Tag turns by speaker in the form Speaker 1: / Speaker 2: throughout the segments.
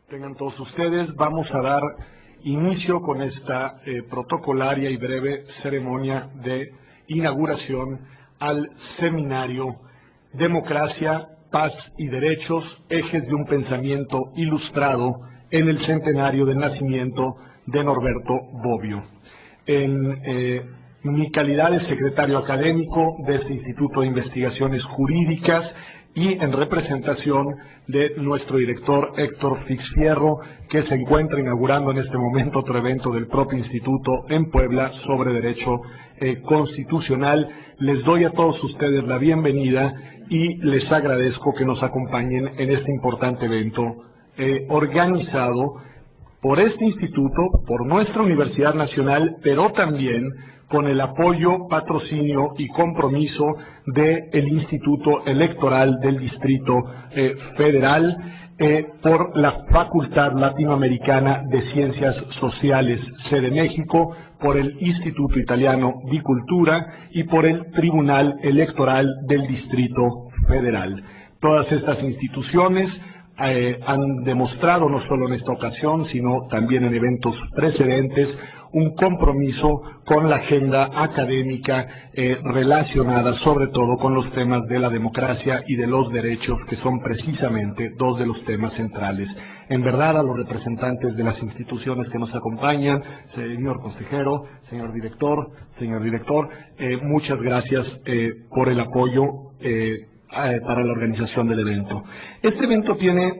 Speaker 1: Tengan todos ustedes, vamos a dar inicio con esta protocolaria y breve ceremonia de inauguración al seminario Democracia, Paz y Derechos, ejes de un pensamiento ilustrado en el centenario del nacimiento de Norberto Bobbio. En mi calidad de secretario académico de este Instituto de Investigaciones Jurídicas y en representación de nuestro director Héctor Fix-Fierro, que se encuentra inaugurando en este momento otro evento del propio instituto en Puebla sobre derecho constitucional, les doy a todos ustedes la bienvenida y les agradezco que nos acompañen en este importante evento organizado por este instituto, por nuestra Universidad Nacional, pero también con el apoyo, patrocinio y compromiso del Instituto Electoral del Distrito Federal, por la Facultad Latinoamericana de Ciencias Sociales, sede México, por el Instituto Italiano di Cultura y por el Tribunal Electoral del Distrito Federal. Todas estas instituciones han demostrado, no solo en esta ocasión, sino también en eventos precedentes, un compromiso con la agenda académica relacionada sobre todo con los temas de la democracia y de los derechos, que son precisamente dos de los temas centrales. En verdad, a los representantes de las instituciones que nos acompañan, señor consejero, señor director, muchas gracias por el apoyo para la organización del evento. Este evento tiene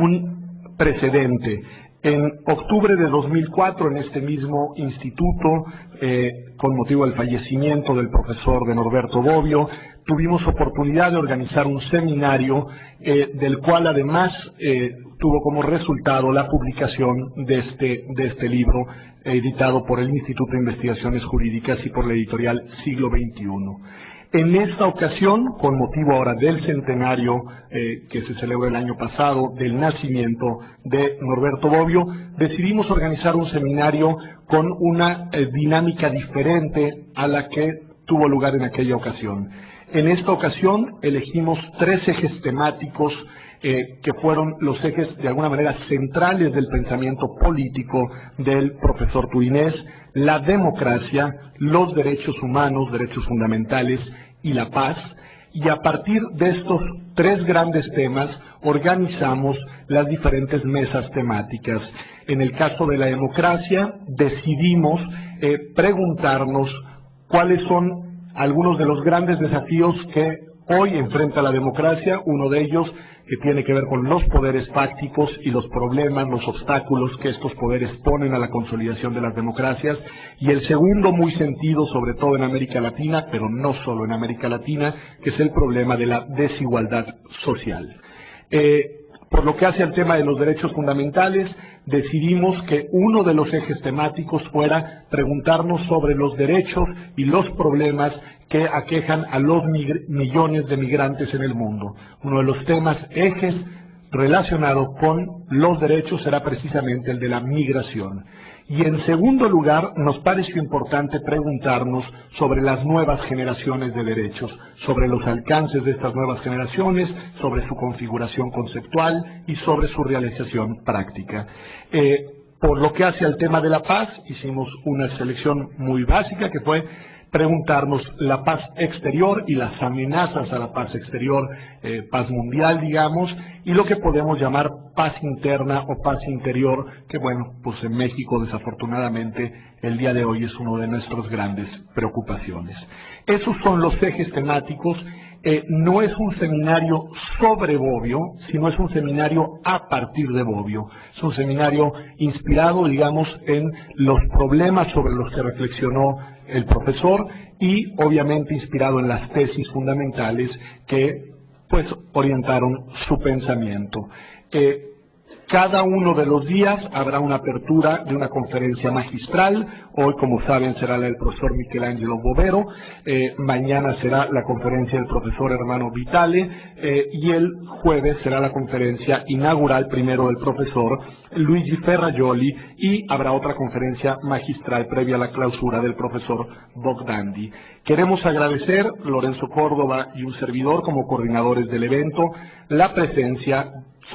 Speaker 1: un precedente. En octubre de 2004, en este mismo instituto, con motivo del fallecimiento del profesor de Norberto Bobbio, tuvimos oportunidad de organizar un seminario del cual además tuvo como resultado la publicación de este libro editado por el Instituto de Investigaciones Jurídicas y por la editorial Siglo XXI. En esta ocasión, con motivo ahora del centenario que se celebra el año pasado del nacimiento de Norberto Bobbio, decidimos organizar un seminario con una dinámica diferente a la que tuvo lugar en aquella ocasión. En esta ocasión elegimos 3 ejes temáticos que fueron los ejes de alguna manera centrales del pensamiento político del profesor turinés: la democracia, los derechos humanos, derechos fundamentales y la paz. Y a partir de estos 3 grandes temas organizamos las diferentes mesas temáticas. En el caso de la democracia decidimos preguntarnos cuáles son algunos de los grandes desafíos que hoy enfrenta la democracia. Uno de ellos que tiene que ver con los poderes fácticos y los problemas, los obstáculos que estos poderes ponen a la consolidación de las democracias. Y el segundo, muy sentido, sobre todo en América Latina, pero no solo en América Latina, que es el problema de la desigualdad social. Por lo que hace al tema de los derechos fundamentales, decidimos que uno de los ejes temáticos fuera preguntarnos sobre los derechos y los problemas que aquejan a los millones de migrantes en el mundo. Uno de los temas ejes relacionado con los derechos será precisamente el de la migración. Y en segundo lugar, nos pareció importante preguntarnos sobre las nuevas generaciones de derechos, sobre los alcances de estas nuevas generaciones, sobre su configuración conceptual y sobre su realización práctica. Por lo que hace al tema de la paz, hicimos una selección muy básica que fue preguntarnos la paz exterior y las amenazas a la paz exterior, paz mundial, digamos, y lo que podemos llamar paz interna o paz interior, que bueno, pues en México desafortunadamente el día de hoy es una de nuestras grandes preocupaciones. Esos son los ejes temáticos. No es un seminario sobre Bobbio, sino es un seminario a partir de Bobbio. Es un seminario inspirado, digamos, en los problemas sobre los que reflexionó el profesor y obviamente inspirado en las tesis fundamentales que pues orientaron su pensamiento. Cada uno de los días habrá una apertura de una conferencia magistral. Hoy, como saben, será la del profesor Michelangelo Bovero. Mañana será la conferencia del profesor Hermano Vitale. Y el jueves será la conferencia inaugural primero del profesor Luigi Ferrajoli. Y habrá otra conferencia magistral previa a la clausura del profesor Bogdandi. Queremos agradecer, Lorenzo Córdoba y un servidor como coordinadores del evento, la presencia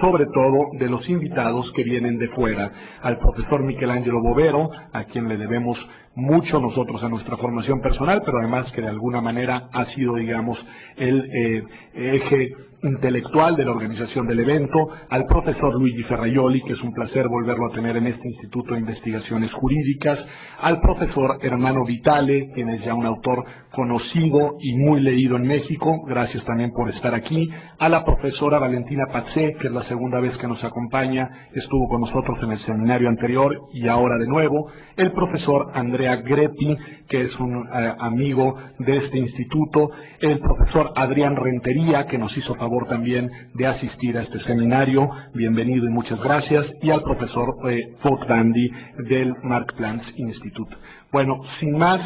Speaker 1: sobre todo de los invitados que vienen de fuera, al profesor Michelangelo Bovero, a quien le debemos mucho nosotros a nuestra formación personal, pero además que de alguna manera ha sido, digamos, el eje intelectual de la organización del evento, al profesor Luigi Ferraioli, que es un placer volverlo a tener en este Instituto de Investigaciones Jurídicas, al profesor Hermano Vitale, quien es ya un autor conocido y muy leído en México, gracias también por estar aquí, a la profesora Valentina Pazé, que es la segunda vez que nos acompaña, estuvo con nosotros en el seminario anterior y ahora de nuevo, el profesor Andrea Greppi, que es un amigo de este instituto, el profesor Adrián Rentería, que nos hizo favor también de asistir a este seminario, bienvenido y muchas gracias, y al profesor Vogt-Dandy del Mark Planck Institute. Bueno, sin más,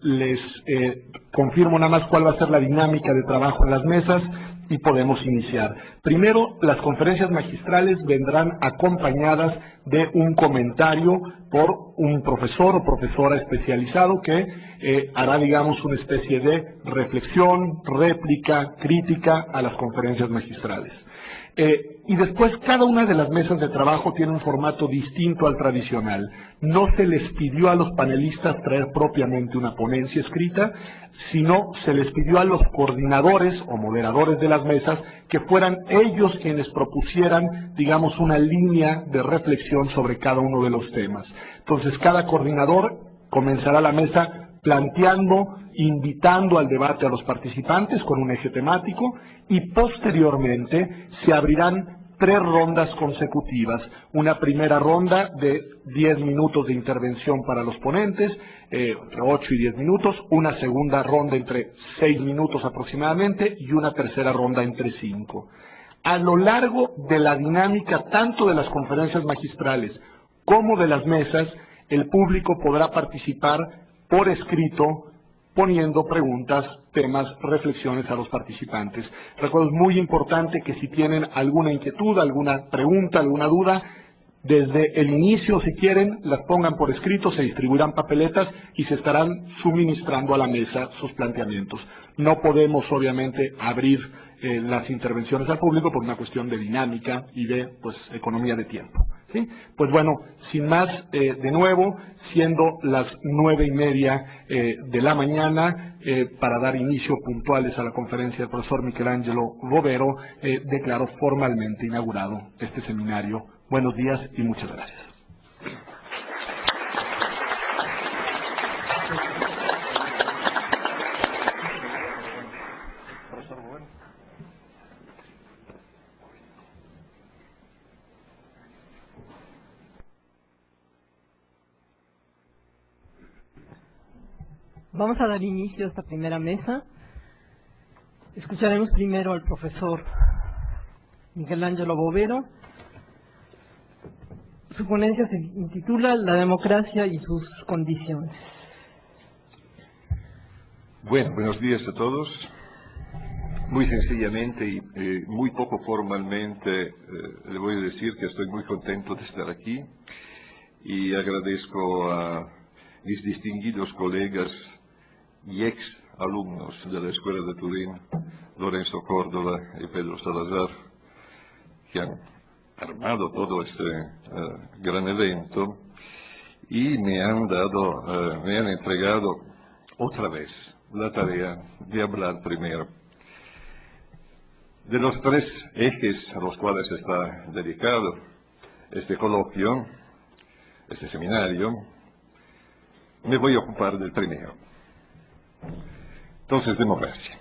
Speaker 1: les confirmo nada más cuál va a ser la dinámica de trabajo en las mesas y podemos iniciar. Primero, las conferencias magistrales vendrán acompañadas de un comentario por un profesor o profesora especializado que hará, digamos, una especie de reflexión, réplica, crítica a las conferencias magistrales. Y después cada una de las mesas de trabajo tiene un formato distinto al tradicional. No se les pidió a los panelistas traer propiamente una ponencia escrita, sino se les pidió a los coordinadores o moderadores de las mesas que fueran ellos quienes propusieran, digamos, una línea de reflexión sobre cada uno de los temas. Entonces, cada coordinador comenzará la mesa planteando, invitando al debate a los participantes con un eje temático y posteriormente se abrirán 3 rondas consecutivas. Una primera ronda de 10 minutos de intervención para los ponentes, entre 8 y 10 minutos, una segunda ronda entre 6 minutos aproximadamente y una tercera ronda entre 5. A lo largo de la dinámica tanto de las conferencias magistrales como de las mesas, el público podrá participar por escrito, poniendo preguntas, temas, reflexiones a los participantes. Recuerdo, es muy importante que si tienen alguna inquietud, alguna pregunta, alguna duda, desde el inicio, si quieren, las pongan por escrito, se distribuirán papeletas y se estarán suministrando a la mesa sus planteamientos. No podemos, obviamente, abrir las intervenciones al público por una cuestión de dinámica y de, pues, economía de tiempo, ¿sí? Pues bueno, sin más, de nuevo, siendo las 9:30 de la mañana, para dar inicio puntuales a la conferencia del profesor Michelangelo Bovero, declaro formalmente inaugurado este seminario. Buenos días y muchas gracias.
Speaker 2: Vamos a dar inicio a esta primera mesa. Escucharemos primero al profesor Michelangelo Bovero. Su ponencia se intitula La democracia y sus condiciones.
Speaker 3: Bueno, buenos días a todos. Muy sencillamente y muy poco formalmente le voy a decir que estoy muy contento de estar aquí y agradezco a mis distinguidos colegas y ex alumnos de la Escuela de Turín, Lorenzo Córdoba y Pedro Salazar, que han armado todo este gran evento y me han entregado otra vez la tarea de hablar primero de los 3 ejes a los cuales está dedicado este coloquio, este seminario. Me voy a ocupar del primero. Entonces, democracia.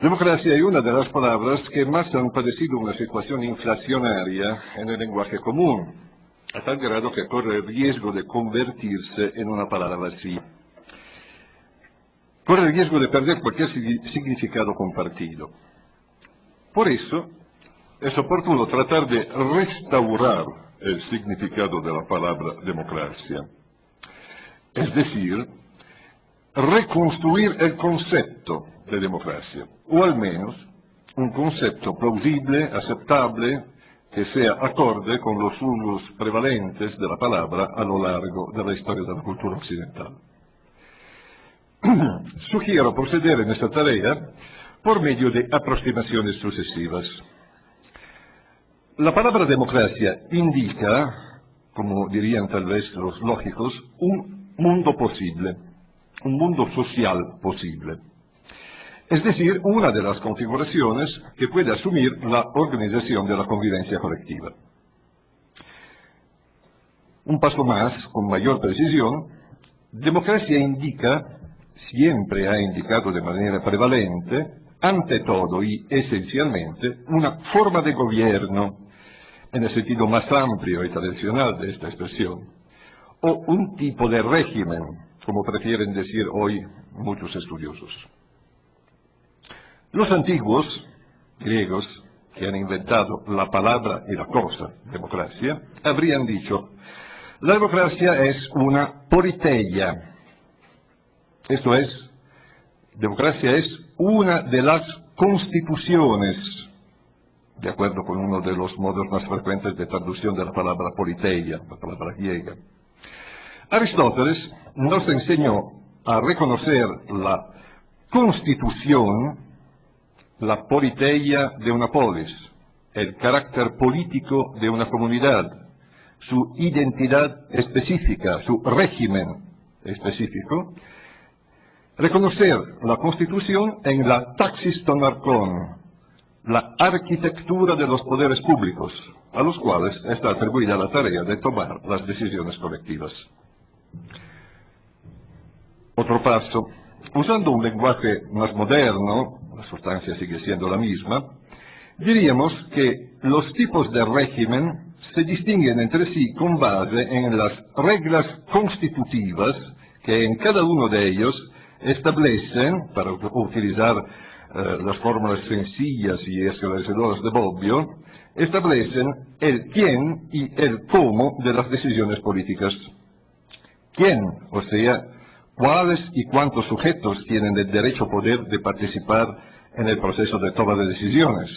Speaker 3: Democracia es una de las palabras que más han padecido una situación inflacionaria en el lenguaje común, a tal grado que corre el riesgo de convertirse en una palabra así. Corre el riesgo de perder cualquier significado compartido. Por eso, es oportuno tratar de restaurar el significado de la palabra democracia. Es decir, reconstruir el concepto de democracia, o al menos un concepto plausible, aceptable, que sea acorde con los usos prevalentes de la palabra a lo largo de la historia de la cultura occidental. Sugiero proceder en esta tarea por medio de aproximaciones sucesivas. La palabra democracia indica, como dirían tal vez los lógicos, un mundo posible, un mundo social posible. Es decir, una de las configuraciones que puede asumir la organización de la convivencia colectiva. Un paso más, con mayor precisión, democracia indica, siempre ha indicado de manera prevalente, ante todo y esencialmente, una forma de gobierno, en el sentido más amplio y tradicional de esta expresión, o un tipo de régimen, como prefieren decir hoy muchos estudiosos. Los antiguos griegos, que han inventado la palabra y la cosa, democracia, habrían dicho: la democracia es una politeia, esto es, democracia es una de las constituciones, de acuerdo con uno de los modos más frecuentes de traducción de la palabra politeia, la palabra griega. Aristóteles nos enseñó a reconocer la constitución, la politeia de una polis, el carácter político de una comunidad, su identidad específica, su régimen específico, reconocer la Constitución en la taxis ton archon, la arquitectura de los poderes públicos, a los cuales está atribuida la tarea de tomar las decisiones colectivas. Otro paso, usando un lenguaje más moderno, la sustancia sigue siendo la misma, diríamos que los tipos de régimen se distinguen entre sí con base en las reglas constitutivas que en cada uno de ellos establecen, para utilizar las fórmulas sencillas y esclarecedoras de Bobbio, establecen el quién y el cómo de las decisiones políticas. ¿Quién? O sea, cuáles y cuántos sujetos tienen el derecho poder de participar en el proceso de toma de decisiones.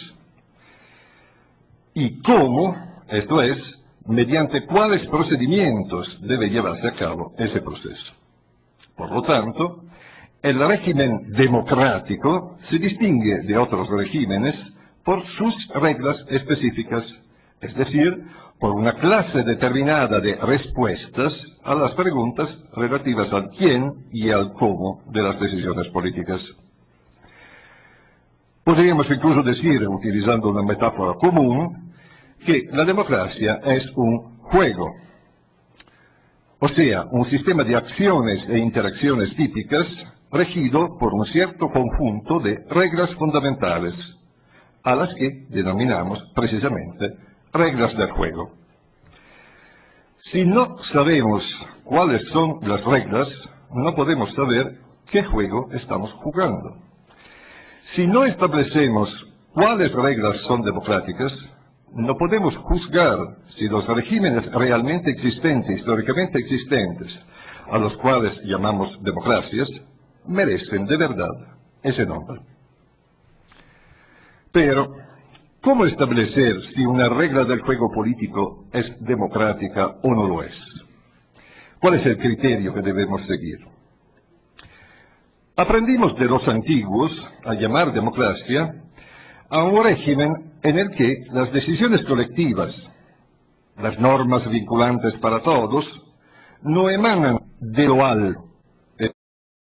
Speaker 3: Y cómo, esto es, mediante cuáles procedimientos debe llevarse a cabo ese proceso. Por lo tanto, el régimen democrático se distingue de otros regímenes por sus reglas específicas, es decir, por una clase determinada de respuestas a las preguntas relativas al quién y al cómo de las decisiones políticas. Podríamos incluso decir, utilizando una metáfora común, que la democracia es un juego, o sea, un sistema de acciones e interacciones típicas regido por un cierto conjunto de reglas fundamentales, a las que denominamos precisamente reglas del juego. Si no sabemos cuáles son las reglas, no podemos saber qué juego estamos jugando. Si no establecemos cuáles reglas son democráticas, no podemos juzgar si los regímenes realmente existentes, históricamente existentes, a los cuales llamamos democracias, merecen de verdad ese nombre. Pero, ¿cómo establecer si una regla del juego político es democrática o no lo es? ¿Cuál es el criterio que debemos seguir? Aprendimos de los antiguos a llamar democracia a un régimen en el que las decisiones colectivas, las normas vinculantes para todos, no emanan de lo alto,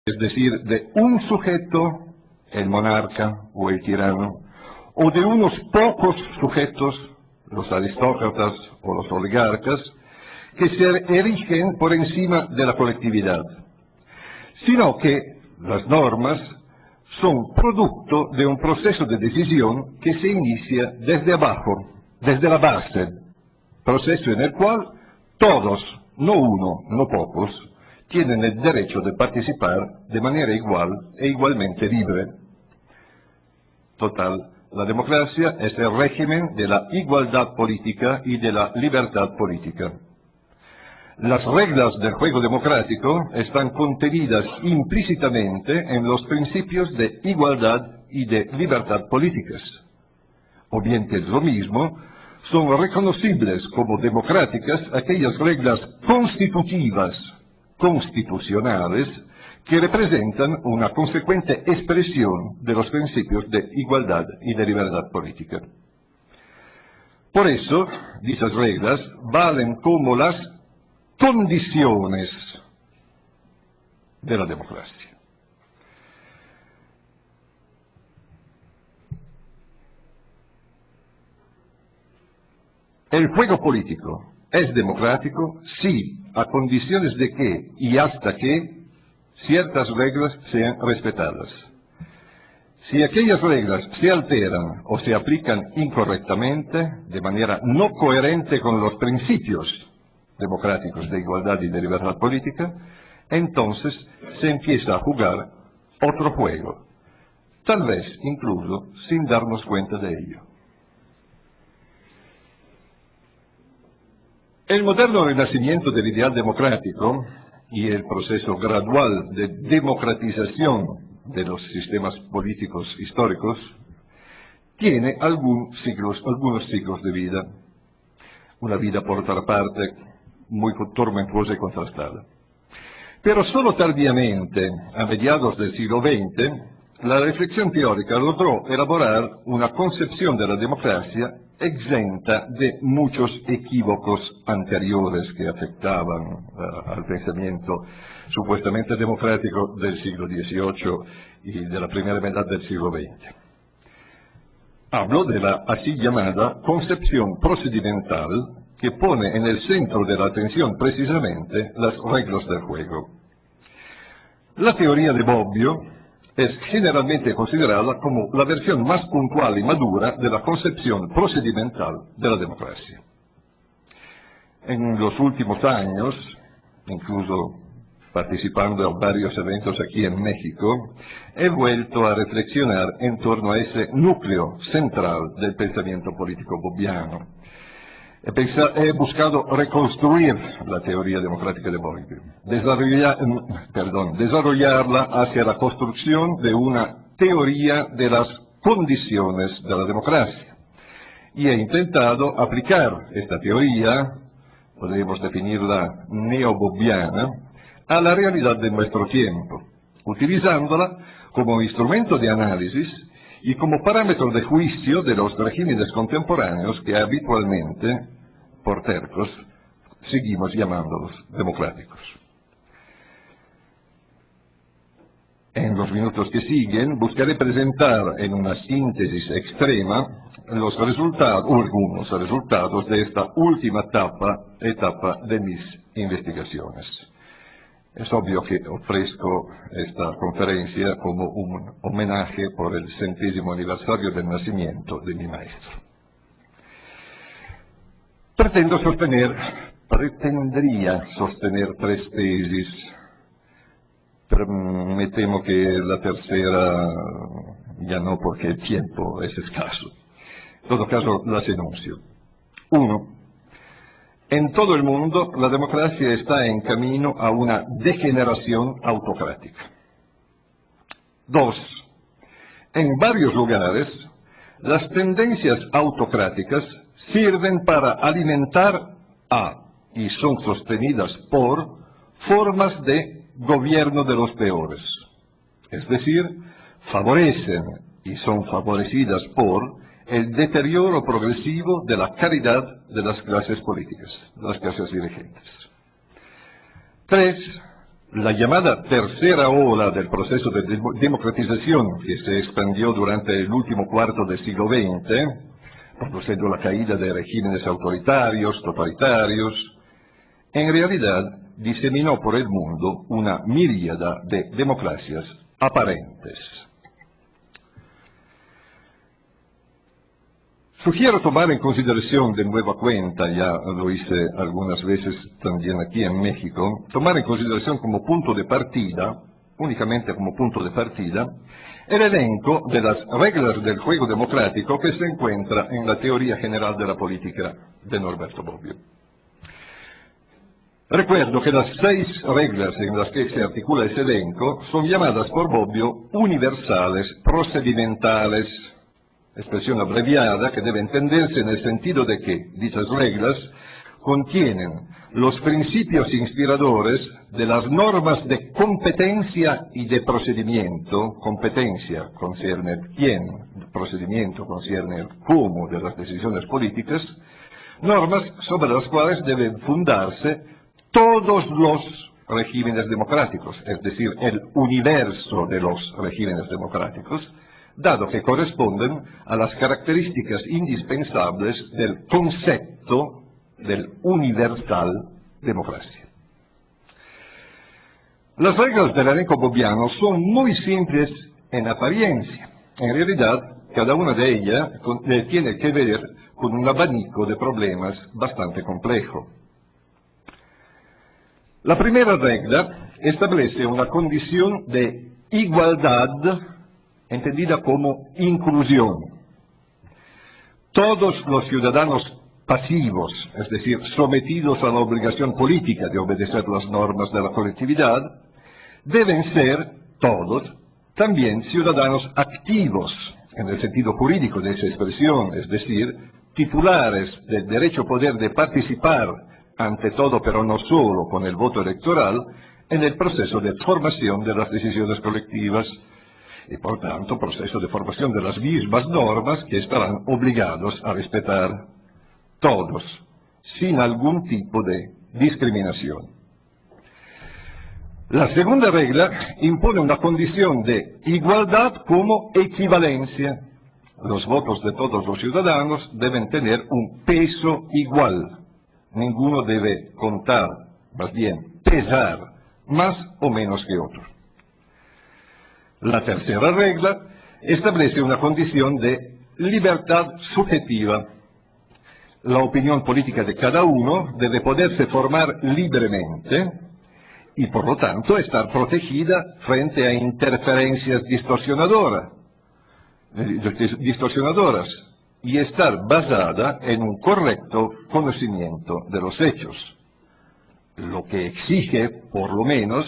Speaker 3: es decir, de un sujeto, el monarca o el tirano, o de unos pocos sujetos, los aristócratas o los oligarcas, que se erigen por encima de la colectividad, sino que las normas son producto de un proceso de decisión que se inicia desde abajo, desde la base, proceso en el cual todos, no uno, no pocos, tienen el derecho de participar de manera igual e igualmente libre. Total, la democracia es el régimen de la igualdad política y de la libertad política. Las reglas del juego democrático están contenidas implícitamente en los principios de igualdad y de libertad políticas. O bien que es lo mismo, son reconocibles como democráticas aquellas reglas constitutivas, constitucionales, que representan una consecuente expresión de los principios de igualdad y de libertad política. Por eso, dichas reglas valen como las condiciones de la democracia. El juego político es democrático sí a condiciones de que y hasta que ciertas reglas sean respetadas. Si aquellas reglas se alteran o se aplican incorrectamente, de manera no coherente con los principios democráticos de igualdad y de libertad política, entonces se empieza a jugar otro juego, tal vez incluso sin darnos cuenta de ello. El moderno renacimiento del ideal democrático y el proceso gradual de democratización de los sistemas políticos históricos tiene algunos siglos de vida, una vida por otra parte muy tormentosa y contrastada. Pero solo tardíamente, a mediados del siglo XX, la reflexión teórica logró elaborar una concepción de la democracia exenta de muchos equívocos anteriores que afectaban al pensamiento supuestamente democrático del siglo XVIII y de la primera mitad del siglo XX. Hablo de la así llamada concepción procedimental que pone en el centro de la atención precisamente las reglas del juego. La teoría de Bobbio es generalmente considerada como la versión más puntual y madura de la concepción procedimental de la democracia. En los últimos años, incluso participando en varios eventos aquí en México, he vuelto a reflexionar en torno a ese núcleo central del pensamiento político bobbiano. He buscado reconstruir la teoría democrática de Bobbio, desarrollarla hacia la construcción de una teoría de las condiciones de la democracia. Y he intentado aplicar esta teoría, podemos definirla neobobbiana, a la realidad de nuestro tiempo, utilizándola como instrumento de análisis y como parámetro de juicio de los regímenes contemporáneos que habitualmente, por tercos, seguimos llamándolos democráticos. En los minutos que siguen buscaré presentar en una síntesis extrema los resultados, o algunos resultados de esta última etapa de mis investigaciones. Es obvio que ofrezco esta conferencia como un homenaje por el 100º aniversario del nacimiento de mi maestro. Pretendería sostener 3 tesis, pero me temo que la tercera ya no, porque el tiempo es escaso. En todo caso, las enuncio. 1. En todo el mundo, la democracia está en camino a una degeneración autocrática. 2. En varios lugares, las tendencias autocráticas sirven para alimentar y son sostenidas por formas de gobierno de los peores. Es decir, favorecen y son favorecidas por el deterioro progresivo de la calidad de las clases políticas, de las clases dirigentes. 3. La llamada tercera ola del proceso de democratización que se expandió durante el último cuarto del siglo XX, produciendo la caída de regímenes autoritarios, totalitarios, en realidad diseminó por el mundo una miríada de democracias aparentes. Sugiero tomar en consideración de nueva cuenta, ya lo hice algunas veces también aquí en México, tomar en consideración como punto de partida, únicamente como punto de partida, el elenco de las reglas del juego democrático que se encuentra en la teoría general de la política de Norberto Bobbio. Recuerdo que las 6 reglas en las que se articula ese elenco son llamadas por Bobbio universales procedimentales, expresión abreviada que debe entenderse en el sentido de que dichas reglas contienen los principios inspiradores de las normas de competencia y de procedimiento. Competencia concierne el quién, procedimiento concierne el cómo de las decisiones políticas, normas sobre las cuales deben fundarse todos los regímenes democráticos, es decir, el universo de los regímenes democráticos, dado que corresponden a las características indispensables del concepto del universal democracia. Las reglas del elenco bobbiano son muy simples en apariencia. En realidad, cada una de ellas tiene que ver con un abanico de problemas bastante complejo. La primera regla establece una condición de igualdad entendida como inclusión. Todos los ciudadanos pasivos, es decir, sometidos a la obligación política de obedecer las normas de la colectividad, deben ser todos también ciudadanos activos, en el sentido jurídico de esa expresión, es decir, titulares del derecho poder de participar, ante todo pero no solo con el voto electoral, en el proceso de formación de las decisiones colectivas y por tanto proceso de formación de las mismas normas que estarán obligados a respetar todos, sin algún tipo de discriminación. La segunda regla impone una condición de igualdad como equivalencia. Los votos de todos los ciudadanos deben tener un peso igual. Ninguno debe contar, más bien pesar, más o menos que otro. La tercera regla establece una condición de libertad subjetiva. La opinión política de cada uno debe poderse formar libremente y por lo tanto estar protegida frente a interferencias distorsionadoras y estar basada en un correcto conocimiento de los hechos, lo que exige, por lo menos,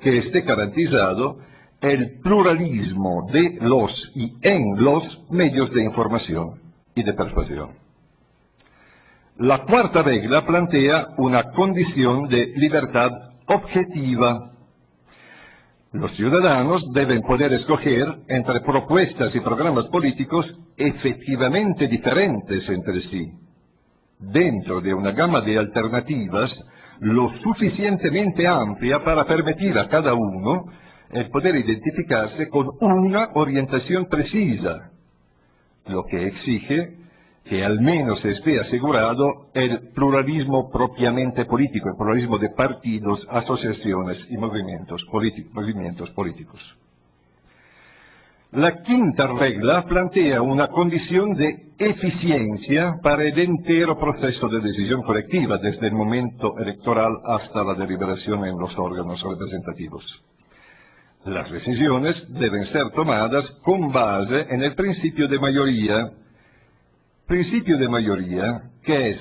Speaker 3: que esté garantizado el pluralismo de los y en los medios de información y de persuasión. La cuarta regla plantea una condición de libertad objetiva. Los ciudadanos deben poder escoger entre propuestas y programas políticos efectivamente diferentes entre sí, dentro de una gama de alternativas lo suficientemente amplia para permitir a cada uno el poder identificarse con una orientación precisa, lo que exige que al menos esté asegurado el pluralismo propiamente político, el pluralismo de partidos, asociaciones y movimientos políticos. La quinta regla plantea una condición de eficiencia para el entero proceso de decisión colectiva, desde el momento electoral hasta la deliberación en los órganos representativos. Las decisiones deben ser tomadas con base en el principio de mayoría que es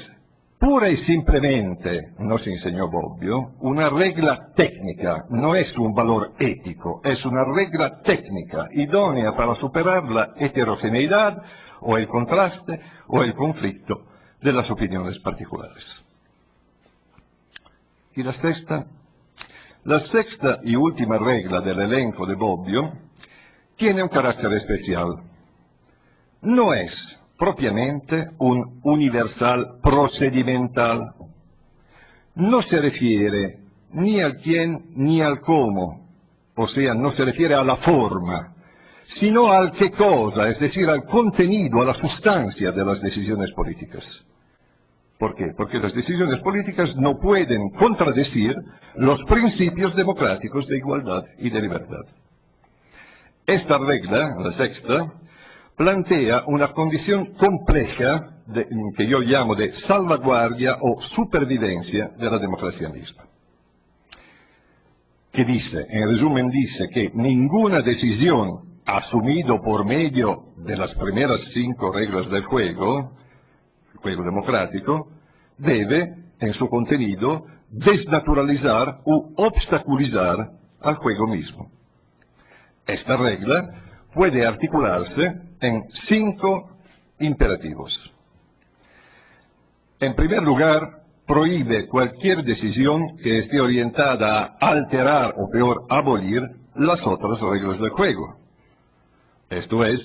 Speaker 3: pura y simplemente, nos enseñó Bobbio, una regla técnica, no es un valor ético, es una regla técnica, idónea para superar la heterogeneidad o el contraste o el conflicto de las opiniones particulares. Y la sexta y última regla del elenco de Bobbio tiene un carácter especial. No es propiamente un universal procedimental. No se refiere ni al quién ni al cómo, o sea, no se refiere a la forma, sino al qué cosa, es decir, al contenido, a la sustancia de las decisiones políticas. ¿Por qué? Porque las decisiones políticas no pueden contradecir los principios democráticos de igualdad y de libertad. Esta regla, la sexta, plantea una condición compleja que yo llamo de salvaguardia o supervivencia de la democracia misma. Que dice, en resumen dice que ninguna decisión asumida por medio de las primeras 5 reglas del juego, el juego democrático, debe, en su contenido, desnaturalizar u obstaculizar al juego mismo. Esta regla puede articularse en 5 imperativos. En primer lugar, prohíbe cualquier decisión que esté orientada a alterar o peor abolir las otras reglas del juego. Esto es,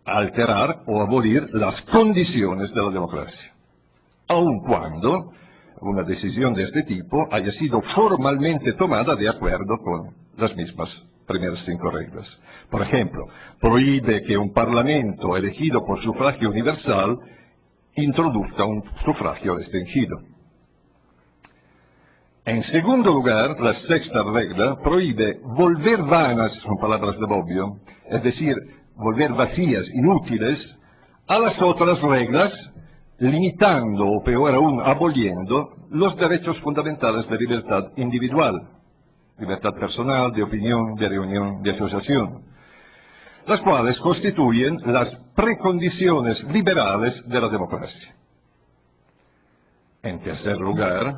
Speaker 3: alterar o abolir las condiciones de la democracia, aun cuando una decisión de este tipo haya sido formalmente tomada de acuerdo con las mismas primeras 5 reglas. Por ejemplo, prohíbe que un parlamento elegido por sufragio universal introduzca un sufragio restringido. En segundo lugar, la sexta regla prohíbe volver vanas, son palabras de Bobbio, es decir, volver vacías, inútiles, a las otras reglas, limitando o peor aún aboliendo los derechos fundamentales de libertad individual, libertad personal, de opinión, de reunión, de asociación, las cuales constituyen las precondiciones liberales de la democracia. En tercer lugar,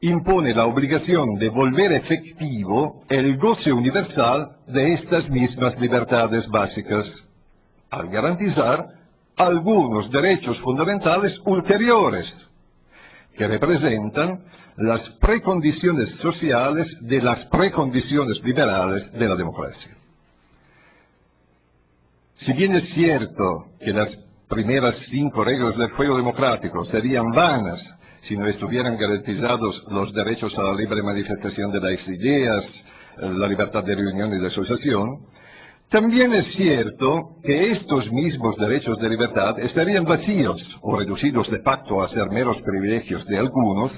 Speaker 3: impone la obligación de volver efectivo el goce universal de estas mismas libertades básicas, al garantizar algunos derechos fundamentales ulteriores, que representan las precondiciones sociales de las precondiciones liberales de la democracia. Si bien es cierto que las primeras 5 reglas del juego democrático serían vanas si no estuvieran garantizados los derechos a la libre manifestación de las ideas, la libertad de reunión y de asociación, también es cierto que estos mismos derechos de libertad estarían vacíos o reducidos de facto a ser meros privilegios de algunos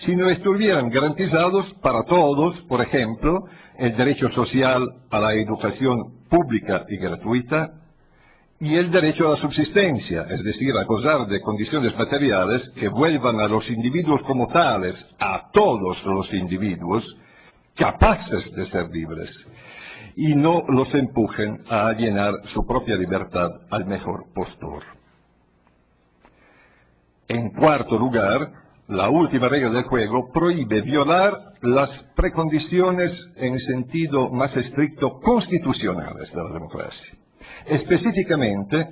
Speaker 3: si no estuvieran garantizados para todos, por ejemplo, el derecho social a la educación pública y gratuita y el derecho a la subsistencia, es decir, a gozar de condiciones materiales que vuelvan a los individuos como tales, a todos los individuos, capaces de ser libres, y no los empujen a llenar su propia libertad al mejor postor. En cuarto lugar, la última regla del juego prohíbe violar las precondiciones en sentido más estricto constitucionales de la democracia, específicamente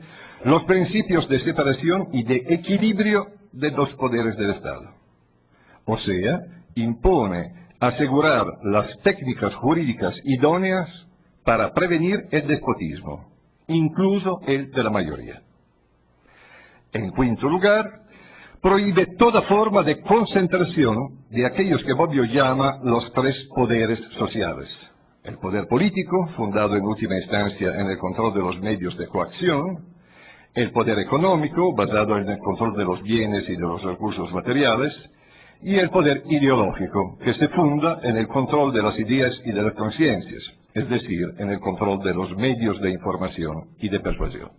Speaker 3: los principios de separación y de equilibrio de los poderes del Estado. O sea, impone asegurar las técnicas jurídicas idóneas para prevenir el despotismo, incluso el de la mayoría. En quinto lugar, prohíbe toda forma de concentración de aquellos que Bobbio llama los 3 poderes sociales. El poder político, fundado en última instancia en el control de los medios de coacción, el poder económico, basado en el control de los bienes y de los recursos materiales, y el poder ideológico, que se funda en el control de las ideas y de las conciencias, es decir, en el control de los medios de información y de persuasión.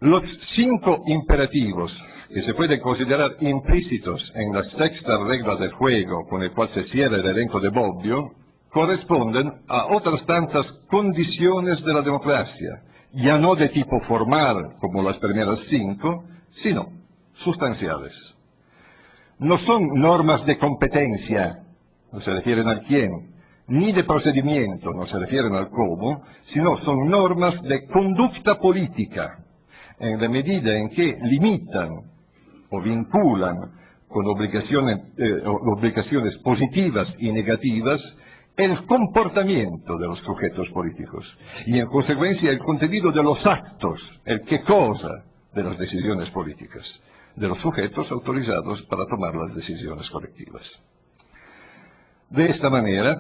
Speaker 3: Los 5 imperativos que se pueden considerar implícitos en la sexta regla del juego con el cual se cierra el elenco de Bobbio, corresponden a otras tantas condiciones de la democracia, ya no de tipo formal como las primeras 5, sino sustanciales. No son normas de competencia, no se refieren al quién, ni de procedimiento, no se refieren al cómo, sino son normas de conducta política, en la medida en que limitan o vinculan con obligaciones positivas y negativas el comportamiento de los sujetos políticos y en consecuencia el contenido de los actos, el qué cosa de las decisiones políticas, de los sujetos autorizados para tomar las decisiones colectivas. De esta manera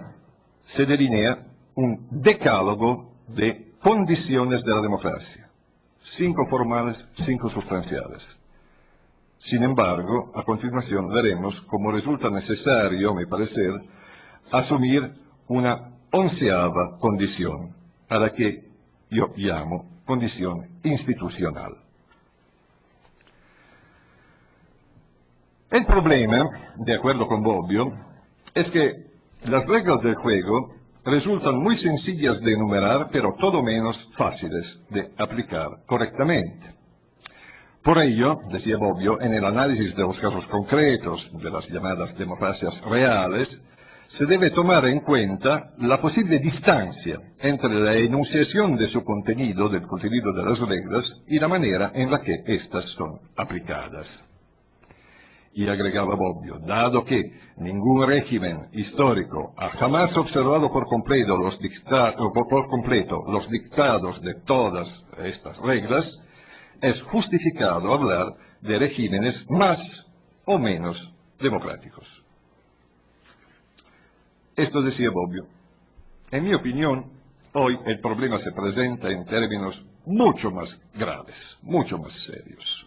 Speaker 3: se delinea un decálogo de condiciones de la democracia, 5 formales, 5 sustanciales. Sin embargo, a continuación veremos cómo resulta necesario, a mi parecer, asumir una 11ª condición, a la que yo llamo condición institucional. El problema, de acuerdo con Bobbio, es que las reglas del juego resultan muy sencillas de enumerar, pero todo menos fáciles de aplicar correctamente. Por ello, decía Bobbio, en el análisis de los casos concretos de las llamadas democracias reales, se debe tomar en cuenta la posible distancia entre la enunciación de su contenido, del contenido de las reglas, y la manera en la que éstas son aplicadas. Y agregaba Bobbio, dado que ningún régimen histórico ha jamás observado por completo los dictados de todas estas reglas, es justificado hablar de regímenes más o menos democráticos. Esto decía Bobbio. En mi opinión, hoy el problema se presenta en términos mucho más graves, mucho más serios.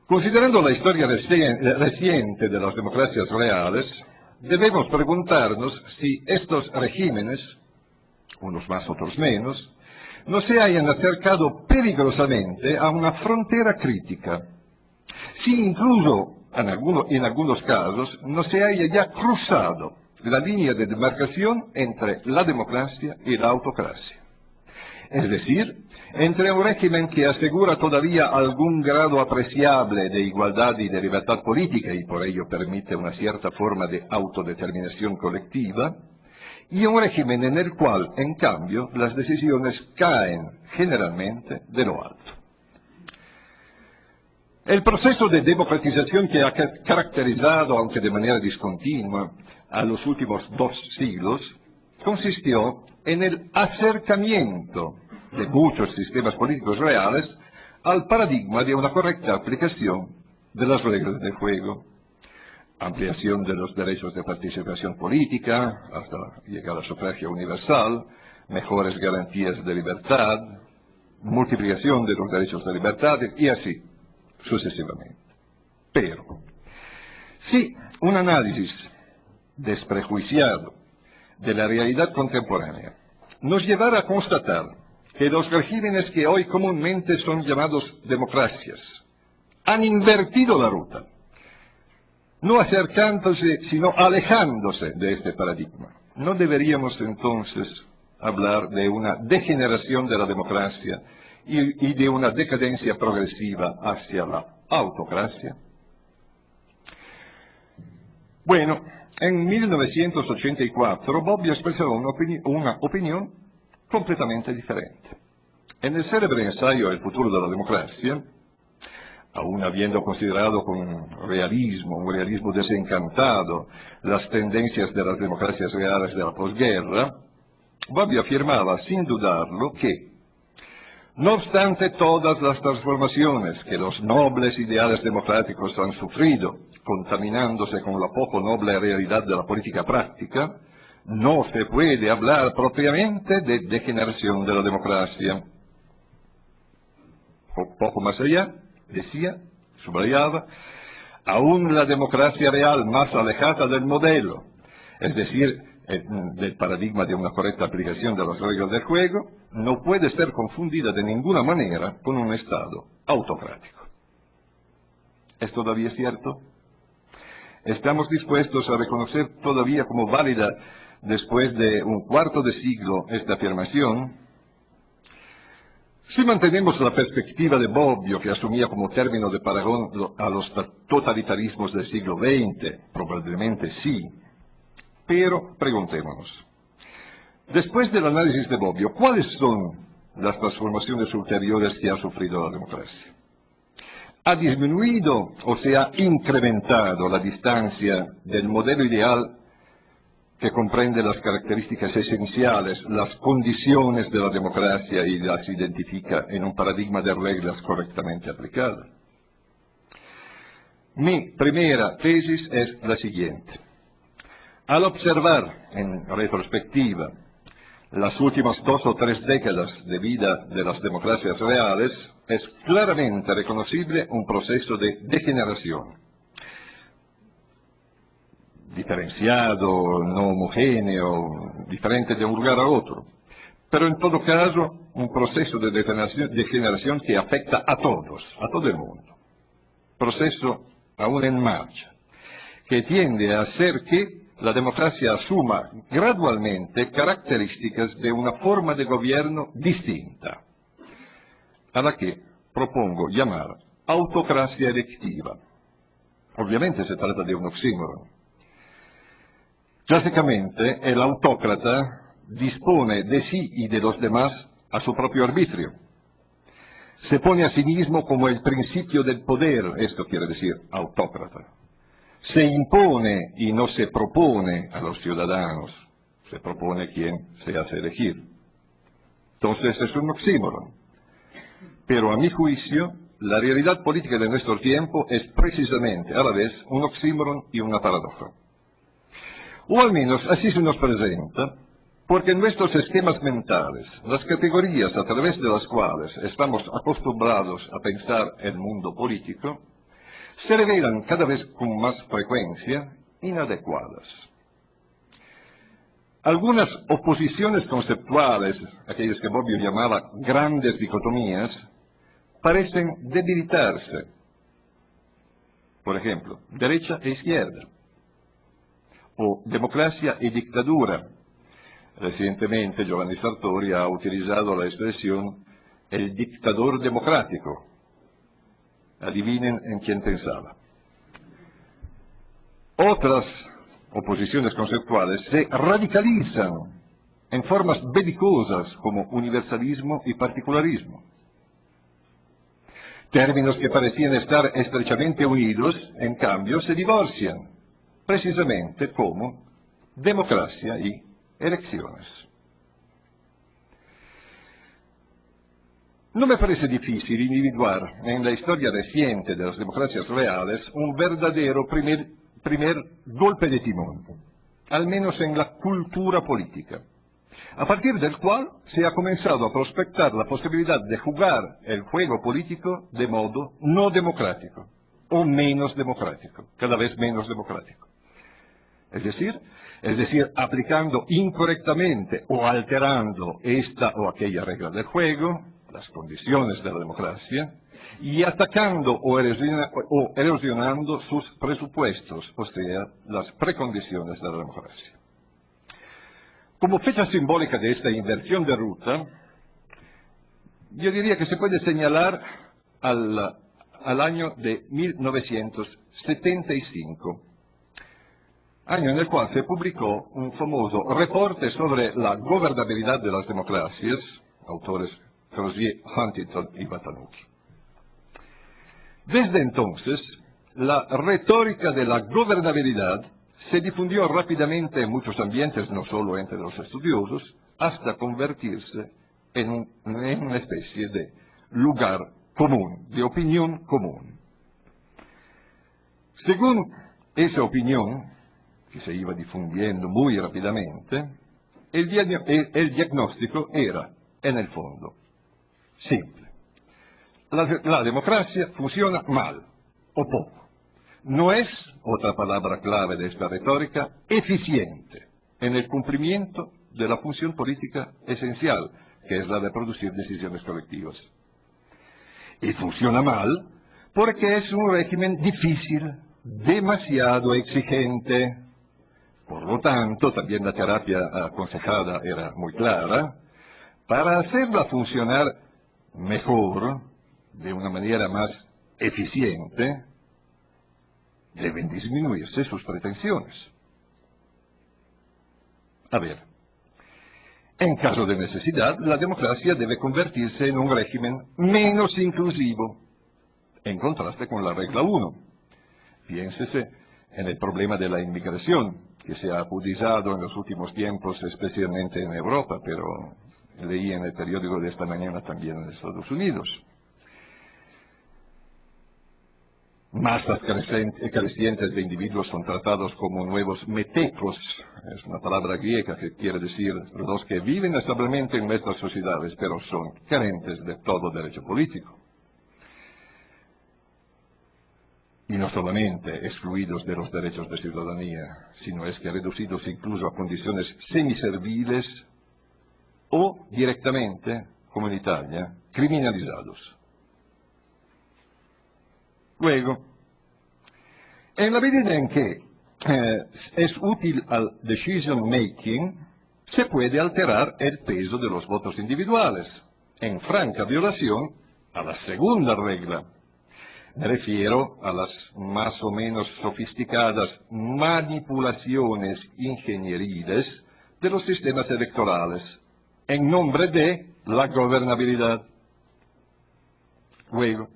Speaker 3: Considerando la historia reciente de las democracias reales, debemos preguntarnos si estos regímenes, unos más otros menos, no se hayan acercado peligrosamente a una frontera crítica, si incluso en algunos casos no se haya ya cruzado la línea de demarcación entre la democracia y la autocracia. Es decir, entre un régimen que asegura todavía algún grado apreciable de igualdad y de libertad política y por ello permite una cierta forma de autodeterminación colectiva, y un régimen en el cual, en cambio, las decisiones caen generalmente de lo alto. El proceso de democratización que ha caracterizado, aunque de manera discontinua, a los últimos 2 siglos, consistió en el acercamiento de muchos sistemas políticos reales al paradigma de una correcta aplicación de las reglas del juego, ampliación de los derechos de participación política hasta llegar al sufragio universal, mejores garantías de libertad, multiplicación de los derechos de libertad y así sucesivamente. Pero, si un análisis desprejuiciado de la realidad contemporánea nos llevara a constatar que los regímenes que hoy comúnmente son llamados democracias han invertido la ruta, no acercándose, sino alejándose de este paradigma. ¿No deberíamos entonces hablar de una degeneración de la democracia y de una decadencia progresiva hacia la autocracia? Bueno, en 1984 Bobbio expresó una opinión completamente diferente. En el célebre ensayo El futuro de la democracia, aún habiendo considerado con un realismo desencantado, las tendencias de las democracias reales de la posguerra, Bobbio afirmaba, sin dudarlo, que, no obstante todas las transformaciones que los nobles ideales democráticos han sufrido, contaminándose con la poco noble realidad de la política práctica, no se puede hablar propiamente de degeneración de la democracia. Poco más allá, decía, subrayaba, aún la democracia real más alejada del modelo, es decir, del paradigma de una correcta aplicación de las reglas del juego, no puede ser confundida de ninguna manera con un Estado autocrático. ¿Es todavía cierto? ¿Estamos dispuestos a reconocer todavía como válida, después de un cuarto de siglo, esta afirmación? Si mantenemos la perspectiva de Bobbio, que asumía como término de paragón a los totalitarismos del siglo XX, probablemente sí. Pero preguntémonos, después del análisis de Bobbio, ¿cuáles son las transformaciones ulteriores que ha sufrido la democracia? ¿Ha disminuido o se ha incrementado la distancia del modelo ideal que comprende las características esenciales, las condiciones de la democracia y las identifica en un paradigma de reglas correctamente aplicadas? Mi primera tesis es la siguiente. Al observar en retrospectiva las últimas 2 o 3 décadas de vida de las democracias reales, es claramente reconocible un proceso de degeneración, diferenciado, no homogéneo, diferente de un lugar a otro, pero en todo caso un proceso de degeneración que afecta a todos, a todo el mundo, proceso aún en marcha, que tiende a hacer que la democracia asuma gradualmente características de una forma de gobierno distinta, a la que propongo llamar autocracia electiva. Obviamente se trata de un oxímoron. Clásicamente, el autócrata dispone de sí y de los demás a su propio arbitrio. se pone a sí mismo como el principio del poder, esto quiere decir autócrata. Se impone y no se propone a los ciudadanos, se propone quien se hace elegir. Entonces es un oxímoron. Pero a mi juicio, la realidad política de nuestro tiempo es precisamente a la vez un oxímoron y una paradoja. O al menos así se nos presenta, porque en nuestros esquemas mentales, las categorías a través de las cuales estamos acostumbrados a pensar el mundo político, se revelan cada vez con más frecuencia inadecuadas. Algunas oposiciones conceptuales, aquellas que Bobbio llamaba grandes dicotomías, parecen debilitarse. Por ejemplo, derecha e izquierda, o democracia y dictadura. Recientemente Giovanni Sartori ha utilizado la expresión el dictador democrático. Adivinen en quién pensaba. Otras oposiciones conceptuales se radicalizan en formas belicosas como universalismo y particularismo. Términos que parecían estar estrechamente unidos, en cambio, se divorcian, precisamente como democracia y elecciones. No me parece difícil individuar en la historia reciente de las democracias reales un verdadero primer golpe de timón, al menos en la cultura política, a partir del cual se ha comenzado a prospectar la posibilidad de jugar el juego político de modo no democrático, o menos democrático, cada vez menos democrático. Es decir, aplicando incorrectamente o alterando esta o aquella regla del juego, las condiciones de la democracia, y atacando o erosionando sus presupuestos, o sea, las precondiciones de la democracia. Como fecha simbólica de esta inversión de ruta, yo diría que se puede señalar al año de 1975, año en el cual se publicó un famoso reporte sobre la gobernabilidad de las democracias, autores Crozier, Huntington y Batanucci. Desde entonces, la retórica de la gobernabilidad se difundió rápidamente en muchos ambientes, no solo entre los estudiosos, hasta convertirse en una especie de lugar común, de opinión común. Según esa opinión, que se iba difundiendo muy rápidamente, el diagnóstico era, en el fondo, simple. La democracia funciona mal, o poco. No es, otra palabra clave de esta retórica, eficiente en el cumplimiento de la función política esencial, que es la de producir decisiones colectivas. Y funciona mal porque es un régimen difícil, demasiado exigente. Por lo tanto, también la terapia aconsejada era muy clara. Para hacerla funcionar mejor, de una manera más eficiente, deben disminuirse sus pretensiones. A ver, en caso de necesidad, la democracia debe convertirse en un régimen menos inclusivo, en contraste con la regla 1. Piénsese en el problema de la inmigración, que se ha agudizado en los últimos tiempos, especialmente en Europa, pero leí en el periódico de esta mañana también en Estados Unidos. Masas crecientes de individuos son tratados como nuevos metecos, es una palabra griega que quiere decir los que viven establemente en nuestras sociedades, pero son carentes de todo derecho político. Y no solamente excluidos de los derechos de ciudadanía, sino es que reducidos incluso a condiciones semiserviles o directamente, como en Italia, criminalizados. Luego, en la medida en que es útil al decision making, se puede alterar el peso de los votos individuales, en franca violación a la segunda regla. Me refiero a las más o menos sofisticadas manipulaciones ingenieriles de los sistemas electorales, en nombre de la gobernabilidad. Luego,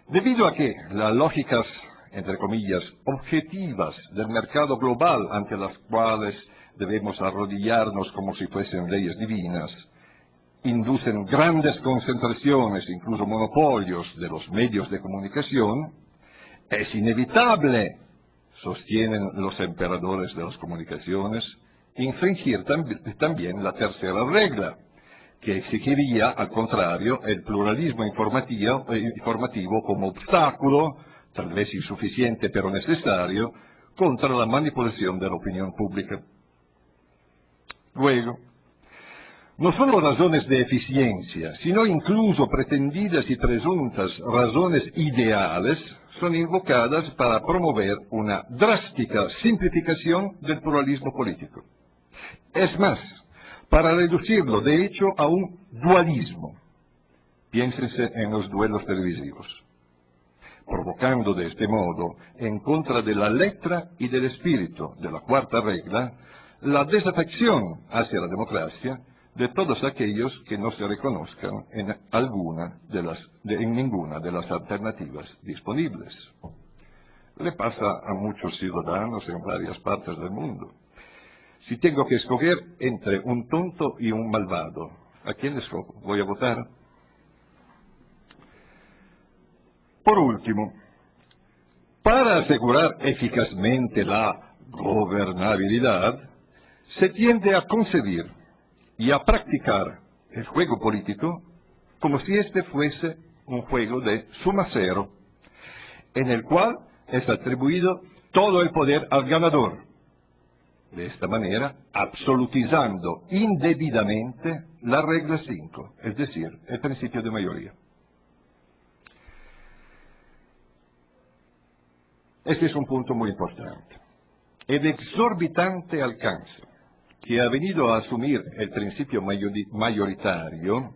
Speaker 3: debido a que las lógicas, entre comillas, objetivas del mercado global ante las cuales debemos arrodillarnos como si fuesen leyes divinas, inducen grandes concentraciones, incluso monopolios de los medios de comunicación, es inevitable, sostienen los emperadores de las comunicaciones, infringir también la tercera regla, que exigiría, al contrario, el pluralismo informativo como obstáculo, tal vez insuficiente pero necesario, contra la manipulación de la opinión pública. Luego, no solo razones de eficiencia, sino incluso pretendidas y presuntas razones ideales son invocadas para promover una drástica simplificación del pluralismo político. Es más, para reducirlo, de hecho, a un dualismo. Piénsense en los duelos televisivos, provocando de este modo, en contra de la letra y del espíritu de la cuarta regla, la desafección hacia la democracia de todos aquellos que no se reconozcan en ninguna de las alternativas disponibles. Le pasa a muchos ciudadanos en varias partes del mundo. Si tengo que escoger entre un tonto y un malvado, ¿a quién escojo? Voy a votar. Por último, para asegurar eficazmente la gobernabilidad, se tiende a concebir y a practicar el juego político como si este fuese un juego de suma cero, en el cual es atribuido todo el poder al ganador, de esta manera absolutizando indebidamente la regla 5, es decir, el principio de mayoría. Este es un punto muy importante. El exorbitante alcance que ha venido a asumir el principio mayoritario,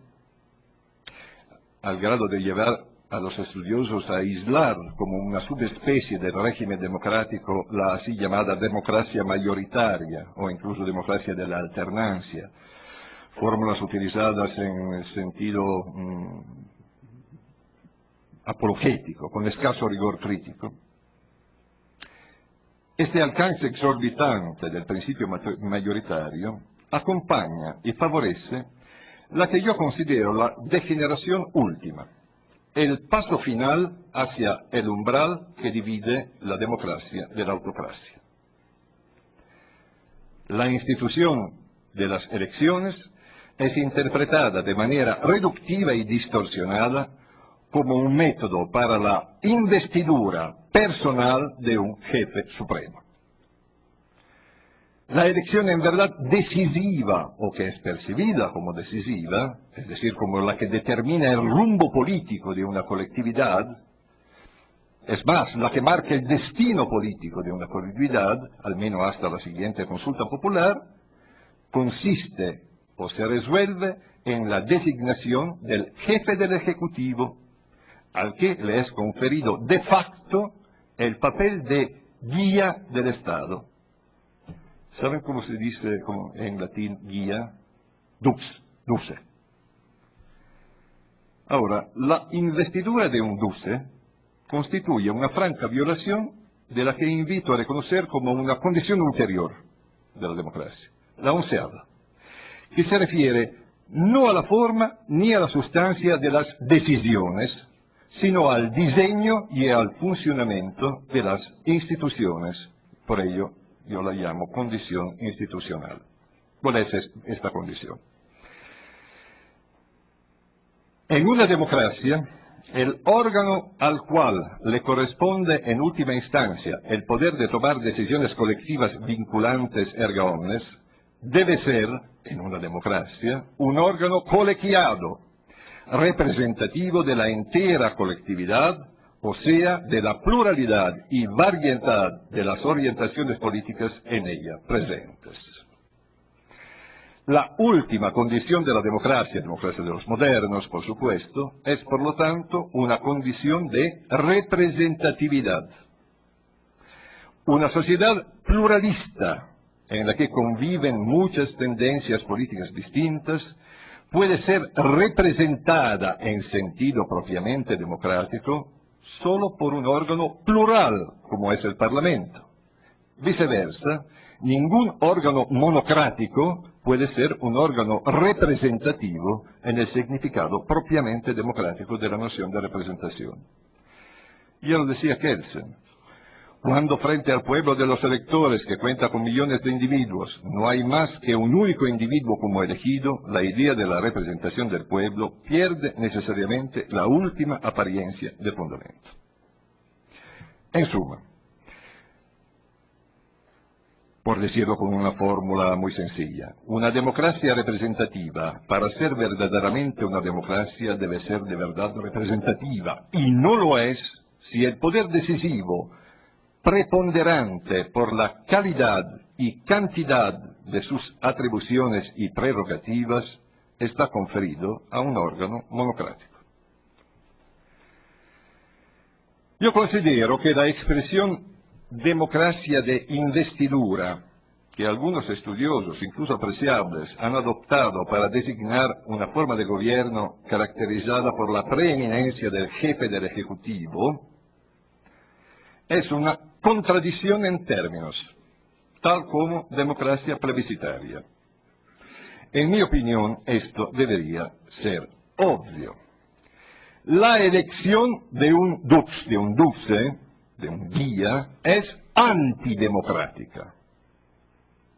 Speaker 3: al grado de llevar a los estudiosos a aislar como una subespecie del régimen democrático la así llamada democracia mayoritaria o incluso democracia de la alternancia, fórmulas utilizadas en el sentido apologético, con escaso rigor crítico. Este alcance exorbitante del principio mayoritario acompaña y favorece la que yo considero la degeneración última, el paso final hacia el umbral que divide la democracia de la autocracia. La institución de las elecciones es interpretada de manera reductiva y distorsionada como un método para la investidura personal de un jefe supremo. La elección en verdad decisiva, o que es percibida como decisiva, es decir, como la que determina el rumbo político de una colectividad, es más, la que marca el destino político de una colectividad, al menos hasta la siguiente consulta popular, consiste o se resuelve en la designación del jefe del Ejecutivo, al que le es conferido de facto el papel de guía del Estado. ¿Saben cómo se dice en latín guía? Dux, duce. Ahora, la investidura de un duce constituye una franca violación de la que invito a reconocer como una condición ulterior de la democracia, la onceava, que se refiere no a la forma ni a la sustancia de las decisiones, sino al diseño y al funcionamiento de las instituciones. Por ello, yo la llamo condición institucional. ¿Cuál es esta condición? En una democracia, el órgano al cual le corresponde en última instancia el poder de tomar decisiones colectivas vinculantes erga omnes, debe ser, en una democracia, un órgano colegiado, representativo de la entera colectividad, o sea, de la pluralidad y variedad de las orientaciones políticas en ella presentes. La última condición de la democracia de los modernos, por supuesto, es por lo tanto una condición de representatividad. Una sociedad pluralista en la que conviven muchas tendencias políticas distintas puede ser representada en sentido propiamente democrático solo por un órgano plural, como es el Parlamento. Viceversa, ningún órgano monocrático puede ser un órgano representativo en el significado propiamente democrático de la noción de representación. Ya lo decía Kelsen, cuando frente al pueblo de los electores, que cuenta con millones de individuos, no hay más que un único individuo como elegido, la idea de la representación del pueblo pierde necesariamente la última apariencia de fundamento. En suma, por decirlo con una fórmula muy sencilla, una democracia representativa, para ser verdaderamente una democracia, debe ser de verdad representativa, y no lo es si el poder decisivo, preponderante por la calidad y cantidad de sus atribuciones y prerrogativas, está conferido a un órgano monocrático. Yo considero que la expresión democracia de investidura, que algunos estudiosos, incluso apreciables, han adoptado para designar una forma de gobierno caracterizada por la preeminencia del jefe del Ejecutivo, es una contradicción en términos, tal como democracia plebiscitaria. En mi opinión, esto debería ser obvio. La elección de un duce, de un guía, es antidemocrática,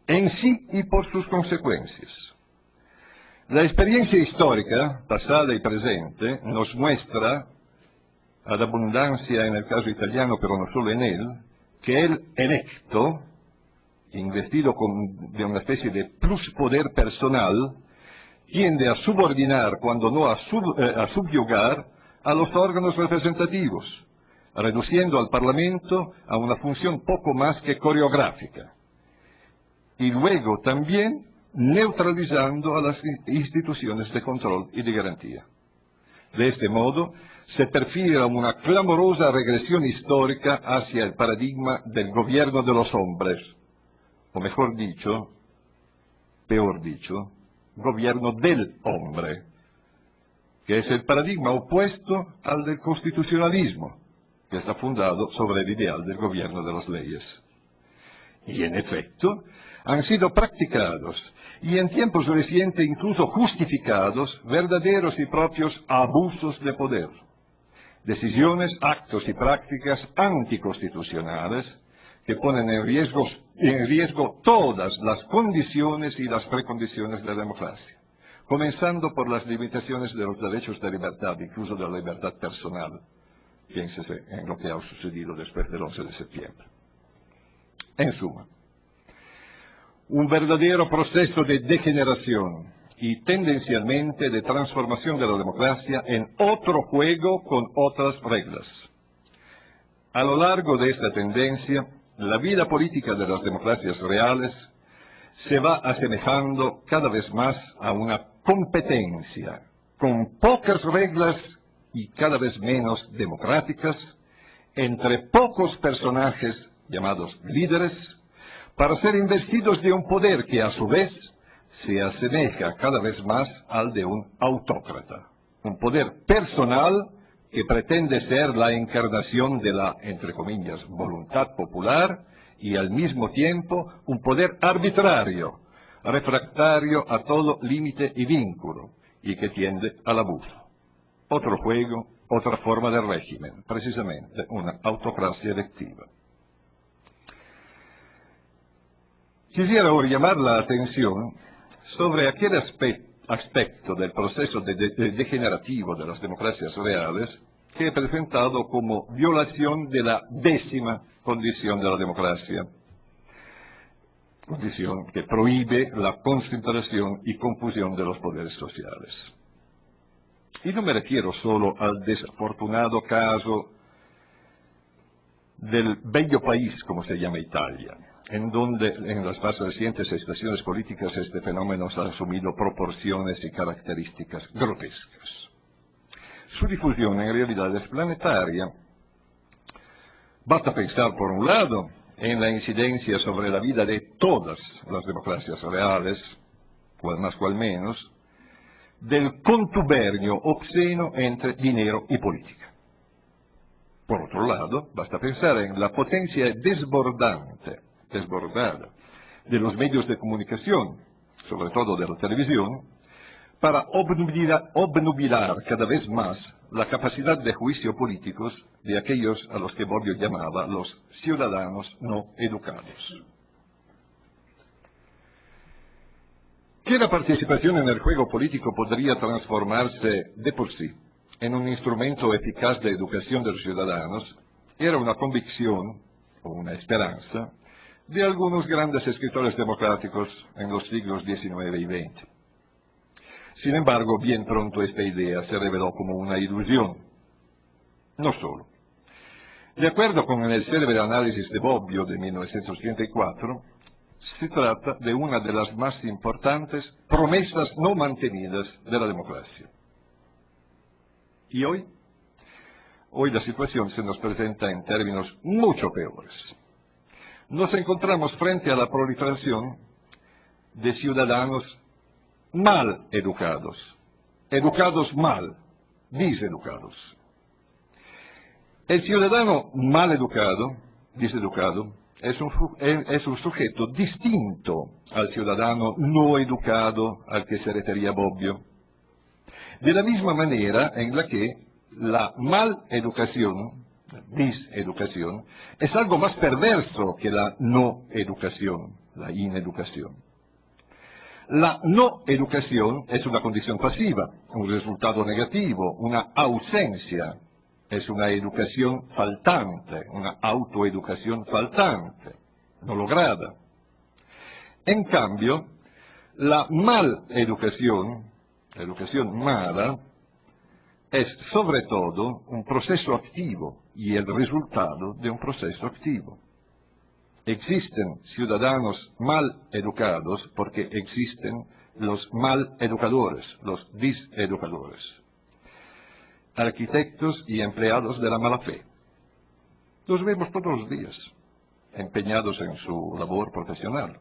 Speaker 3: en sí y por sus consecuencias. La experiencia histórica, pasada y presente, nos muestra, ad abundancia en el caso italiano, pero no solo en él, que el electo, investido de una especie de pluspoder personal, tiende a subordinar, cuando no a subyugar, a los órganos representativos, reduciendo al Parlamento a una función poco más que coreográfica, y luego también neutralizando a las instituciones de control y de garantía. De este modo, se perfila una clamorosa regresión histórica hacia el paradigma del gobierno de los hombres, o mejor dicho, peor dicho, gobierno del hombre, que es el paradigma opuesto al del constitucionalismo, que está fundado sobre el ideal del gobierno de las leyes. Y en efecto, han sido practicados, y en tiempos recientes incluso justificados, verdaderos y propios abusos de poder. Decisiones, actos y prácticas anticonstitucionales que ponen en riesgo todas las condiciones y las precondiciones de la democracia, comenzando por las limitaciones de los derechos de libertad, incluso de la libertad personal. Piénsese en lo que ha sucedido después del 11 de septiembre. En suma, un verdadero proceso de degeneración y tendencialmente de transformación de la democracia en otro juego con otras reglas. A lo largo de esta tendencia, la vida política de las democracias reales se va asemejando cada vez más a una competencia con pocas reglas y cada vez menos democráticas entre pocos personajes llamados líderes para ser investidos de un poder que a su vez se asemeja cada vez más al de un autócrata, un poder personal que pretende ser la encarnación de la, entre comillas, voluntad popular y al mismo tiempo un poder arbitrario, refractario a todo límite y vínculo y que tiende al abuso. Otro juego, otra forma de régimen, precisamente una autocracia electiva. Quisiera ahora llamar la atención sobre aquel aspecto del proceso degenerativo de las democracias reales que he presentado como violación de la 10ª condición de la democracia, condición que prohíbe la concentración y confusión de los poderes sociales. Y no me refiero solo al desafortunado caso del bello país, como se llama Italia, en donde en las más recientes estaciones políticas este fenómeno ha asumido proporciones y características grotescas. Su difusión en realidad es planetaria. Basta pensar, por un lado, en la incidencia sobre la vida de todas las democracias reales, cual más cual menos, del contubernio obsceno entre dinero y política. Por otro lado, basta pensar en la potencia desbordada de los medios de comunicación, sobre todo de la televisión, para obnubilar cada vez más la capacidad de juicio políticos de aquellos a los que Bobbio llamaba los ciudadanos no educados. Que la participación en el juego político podría transformarse de por sí en un instrumento eficaz de educación de los ciudadanos era una convicción o una esperanza de algunos grandes escritores democráticos en los siglos XIX y XX. Sin embargo, bien pronto esta idea se reveló como una ilusión. No solo. De acuerdo con el célebre análisis de Bobbio de 1984, se trata de una de las más importantes promesas no mantenidas de la democracia. ¿Y hoy? Hoy la situación se nos presenta en términos mucho peores. Nos encontramos frente a la proliferación de ciudadanos mal educados, educados mal, diseducados. El ciudadano mal educado, diseducado, es un sujeto distinto al ciudadano no educado al que se refería Bobbio. De la misma manera en la que la mal educación, diseducación, es algo más perverso que la no educación, la ineducación. La no educación es una condición pasiva, un resultado negativo, una ausencia, es una educación faltante, una autoeducación faltante, no lograda. En cambio, la mal educación, la educación mala, es sobre todo un proceso activo y el resultado de un proceso activo. Existen ciudadanos mal educados porque existen los mal educadores, los diseducadores, arquitectos y empleados de la mala fe. Los vemos todos los días, empeñados en su labor profesional,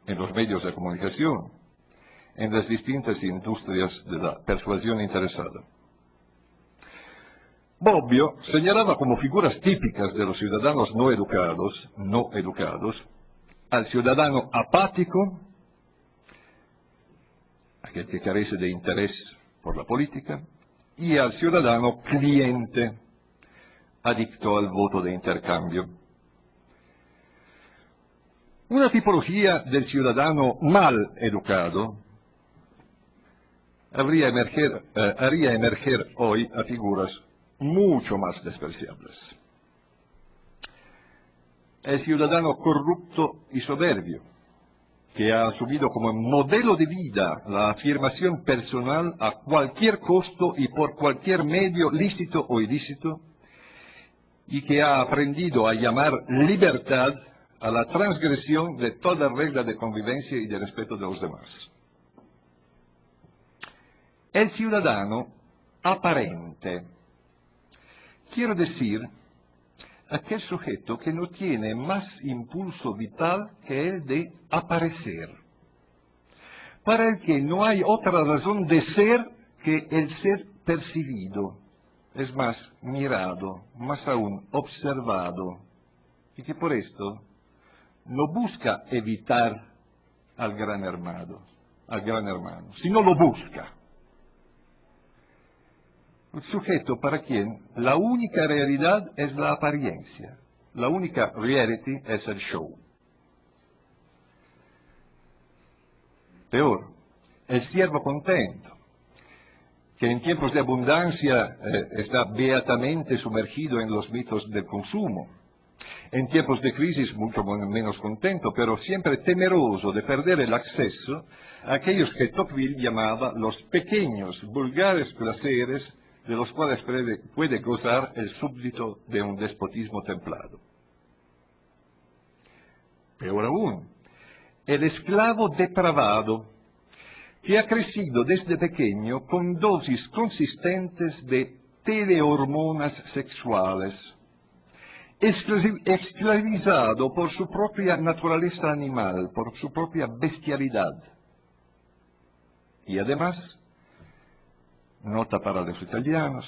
Speaker 3: en los medios de comunicación, en las distintas industrias de la persuasión interesada. Bobbio señalaba como figuras típicas de los ciudadanos no educados, al ciudadano apático, aquel que carece de interés por la política, y al ciudadano cliente, adicto al voto de intercambio. Una tipología del ciudadano mal educado haría emerger hoy a figuras mucho más despreciables. El ciudadano corrupto y soberbio, que ha asumido como modelo de vida la afirmación personal a cualquier costo y por cualquier medio lícito o ilícito, y que ha aprendido a llamar libertad a la transgresión de toda regla de convivencia y de respeto de los demás. El ciudadano aparente, quiero decir, aquel sujeto que no tiene más impulso vital que el de aparecer, para el que no hay otra razón de ser que el ser percibido, es más, mirado, más aún, observado, y que por esto no busca evitar al gran hermano, sino lo busca. Un sujeto para quien la única realidad es la apariencia, la única reality es el show. Peor, el siervo contento, que en tiempos de abundancia está beatamente sumergido en los mitos del consumo, en tiempos de crisis mucho menos contento, pero siempre temeroso de perder el acceso a aquellos que Tocqueville llamaba los pequeños, vulgares placeres de los cuales puede gozar el súbdito de un despotismo templado. Peor aún, el esclavo depravado que ha crecido desde pequeño con dosis consistentes de telehormonas sexuales, esclavizado por su propia naturaleza animal, por su propia bestialidad, y además nota para los italianos,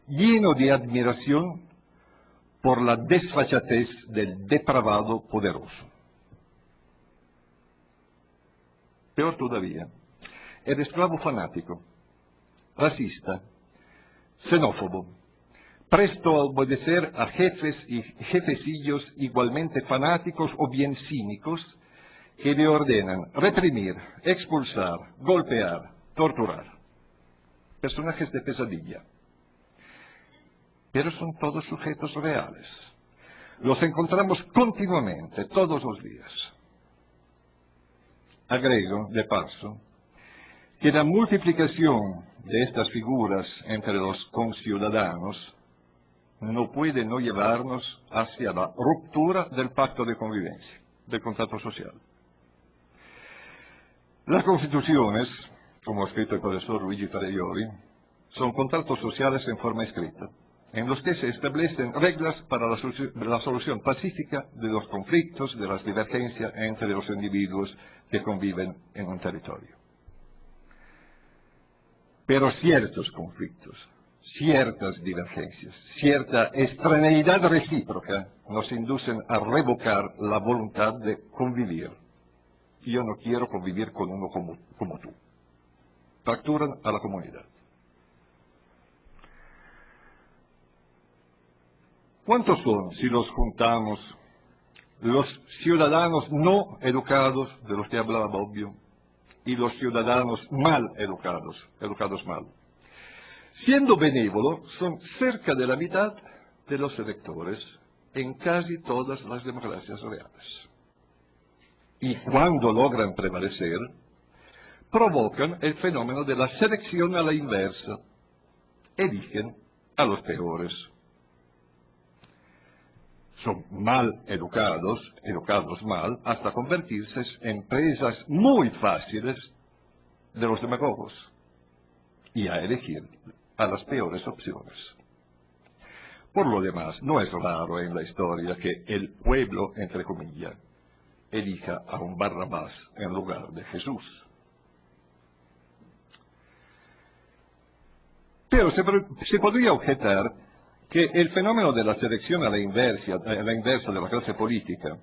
Speaker 3: lleno de admiración por la desfachatez del depravado poderoso. Peor todavía, el esclavo fanático, racista, xenófobo, presto a obedecer a jefes y jefecillos igualmente fanáticos o bien cínicos que le ordenan reprimir, expulsar, golpear, torturar. Personajes de pesadilla. Pero son todos sujetos reales. Los encontramos continuamente, todos los días. Agrego, de paso, que la multiplicación de estas figuras entre los conciudadanos no puede no llevarnos hacia la ruptura del pacto de convivencia, del contrato social. Las constituciones, como ha escrito el profesor Luigi Ferraioli, son contratos sociales en forma escrita, en los que se establecen reglas para la solución pacífica de los conflictos, de las divergencias entre los individuos que conviven en un territorio. Pero ciertos conflictos, ciertas divergencias, cierta extraneidad recíproca nos inducen a revocar la voluntad de convivir. Y yo no quiero convivir con uno como tú. Fracturan a la comunidad. ¿Cuántos son, si los juntamos, los ciudadanos no educados, de los que hablaba Bobbio, y los ciudadanos mal educados, educados mal? Siendo benévolo, son cerca de la mitad de los electores en casi todas las democracias reales. Y cuando logran prevalecer, provocan el fenómeno de la selección a la inversa. Eligen a los peores. Son mal educados, educados mal, hasta convertirse en presas muy fáciles de los demagogos y a elegir a las peores opciones. Por lo demás, no es raro en la historia que el pueblo, entre comillas, elija a un Barrabás en lugar de Jesús. Pero se podría objetar que el fenómeno de la selección a la inversa de la clase política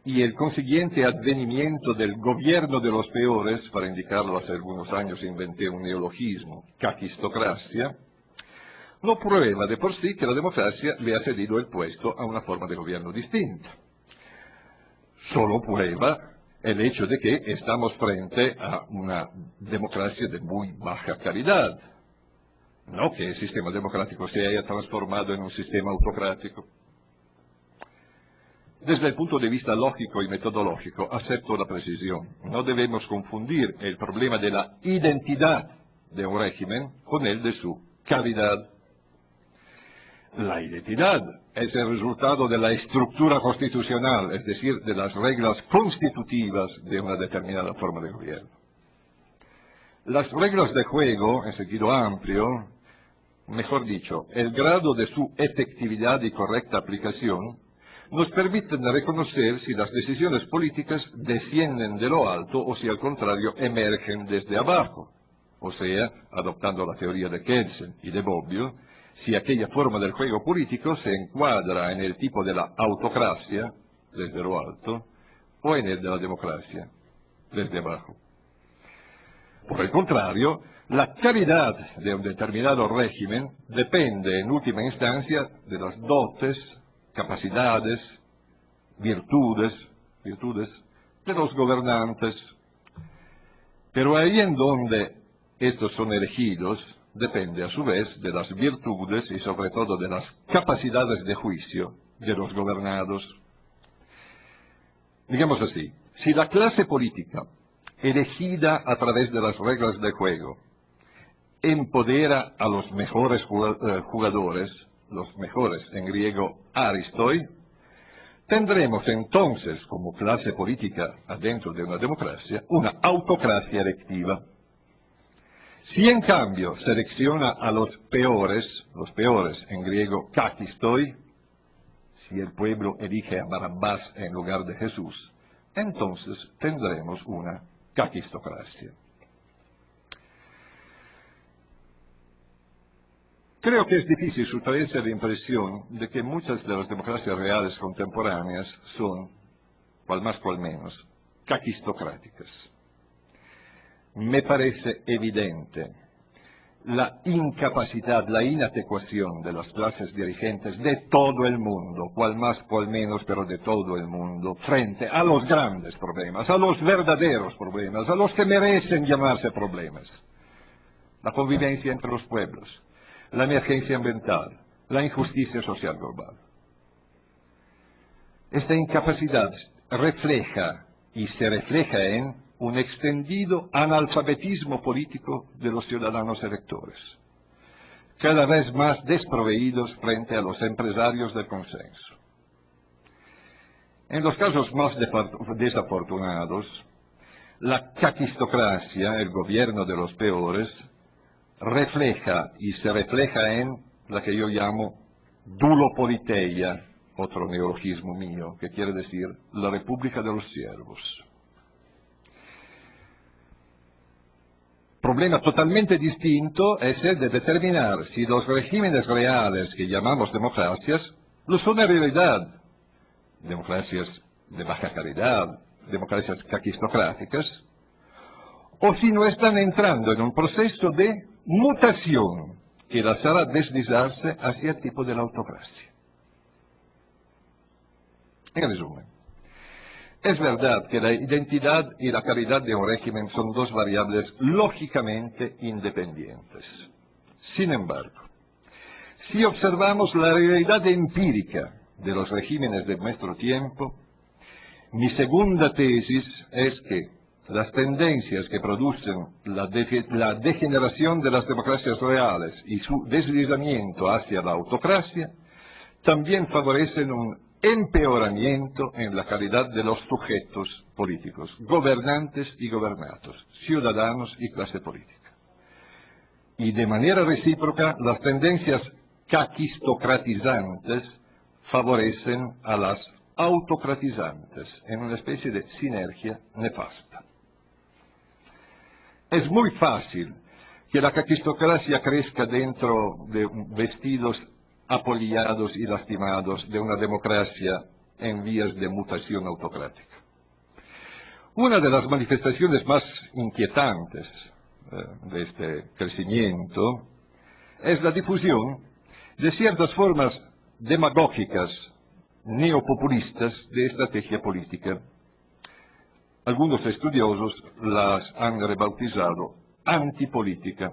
Speaker 3: y el consiguiente advenimiento del gobierno de los peores, para indicarlo hace algunos años inventé un neologismo, caquistocracia, no prueba de por sí que la democracia le ha cedido el puesto a una forma de gobierno distinta. Solo prueba el hecho de que estamos frente a una democracia de muy baja calidad. No que el sistema democrático se haya transformado en un sistema autocrático. Desde el punto de vista lógico y metodológico, acepto la precisión. No debemos confundir el problema de la identidad de un régimen con el de su calidad. La identidad es el resultado de la estructura constitucional, es decir, de las reglas constitutivas de una determinada forma de gobierno. Las reglas de juego, en sentido amplio, mejor dicho, el grado de su efectividad y correcta aplicación, nos permiten reconocer si las decisiones políticas descienden de lo alto o si al contrario emergen desde abajo. O sea, adoptando la teoría de Kelsen y de Bobbio, si aquella forma del juego político se encuadra en el tipo de la autocracia, desde lo alto, o en el de la democracia, desde abajo. Por el contrario, la calidad de un determinado régimen depende en última instancia de las dotes, capacidades, virtudes de los gobernantes. Pero ahí en donde estos son elegidos, depende a su vez de las virtudes y sobre todo de las capacidades de juicio de los gobernados. Digamos así, si la clase política, elegida a través de las reglas de juego, empodera a los mejores jugadores, los mejores en griego aristoi, tendremos entonces como clase política adentro de una democracia una autocracia electiva. Si en cambio selecciona a los peores en griego kakistoi, si el pueblo elige a Barrabás en lugar de Jesús, entonces tendremos una kakistocracia. Creo que es difícil sustraerse la impresión de que muchas de las democracias reales contemporáneas son, cual más cual menos, caquistocráticas. Me parece evidente la incapacidad, la inadecuación de las clases dirigentes de todo el mundo, cual más cual menos, pero de todo el mundo, frente a los grandes problemas, a los verdaderos problemas, a los que merecen llamarse problemas. La convivencia entre los pueblos, la emergencia ambiental, la injusticia social global. Esta incapacidad refleja y se refleja en un extendido analfabetismo político de los ciudadanos electores, cada vez más desproveídos frente a los empresarios del consenso. En los casos más desafortunados, la caquistocracia, el gobierno de los peores, refleja y se refleja en la que yo llamo dulopoliteia, otro neologismo mío, que quiere decir la República de los Siervos. Problema totalmente distinto es el de determinar si los regímenes reales que llamamos democracias lo son en realidad democracias de baja calidad, democracias caquistocráticas, o si no están entrando en un proceso de mutación que las hará deslizarse hacia el tipo de la autocracia. En resumen, es verdad que la identidad y la calidad de un régimen son dos variables lógicamente independientes. Sin embargo, si observamos la realidad empírica de los regímenes de nuestro tiempo, mi segunda tesis es que las tendencias que producen la degeneración de las democracias reales y su deslizamiento hacia la autocracia también favorecen un empeoramiento en la calidad de los sujetos políticos, gobernantes y gobernados, ciudadanos y clase política. Y de manera recíproca, las tendencias caquistocratizantes favorecen a las autocratizantes en una especie de sinergia nefasta. Es muy fácil que la caquistocracia crezca dentro de vestidos apolillados y lastimados de una democracia en vías de mutación autocrática. Una de las manifestaciones más inquietantes de este crecimiento es la difusión de ciertas formas demagógicas, neopopulistas de estrategia política. Algunos estudiosos las han rebautizado antipolítica.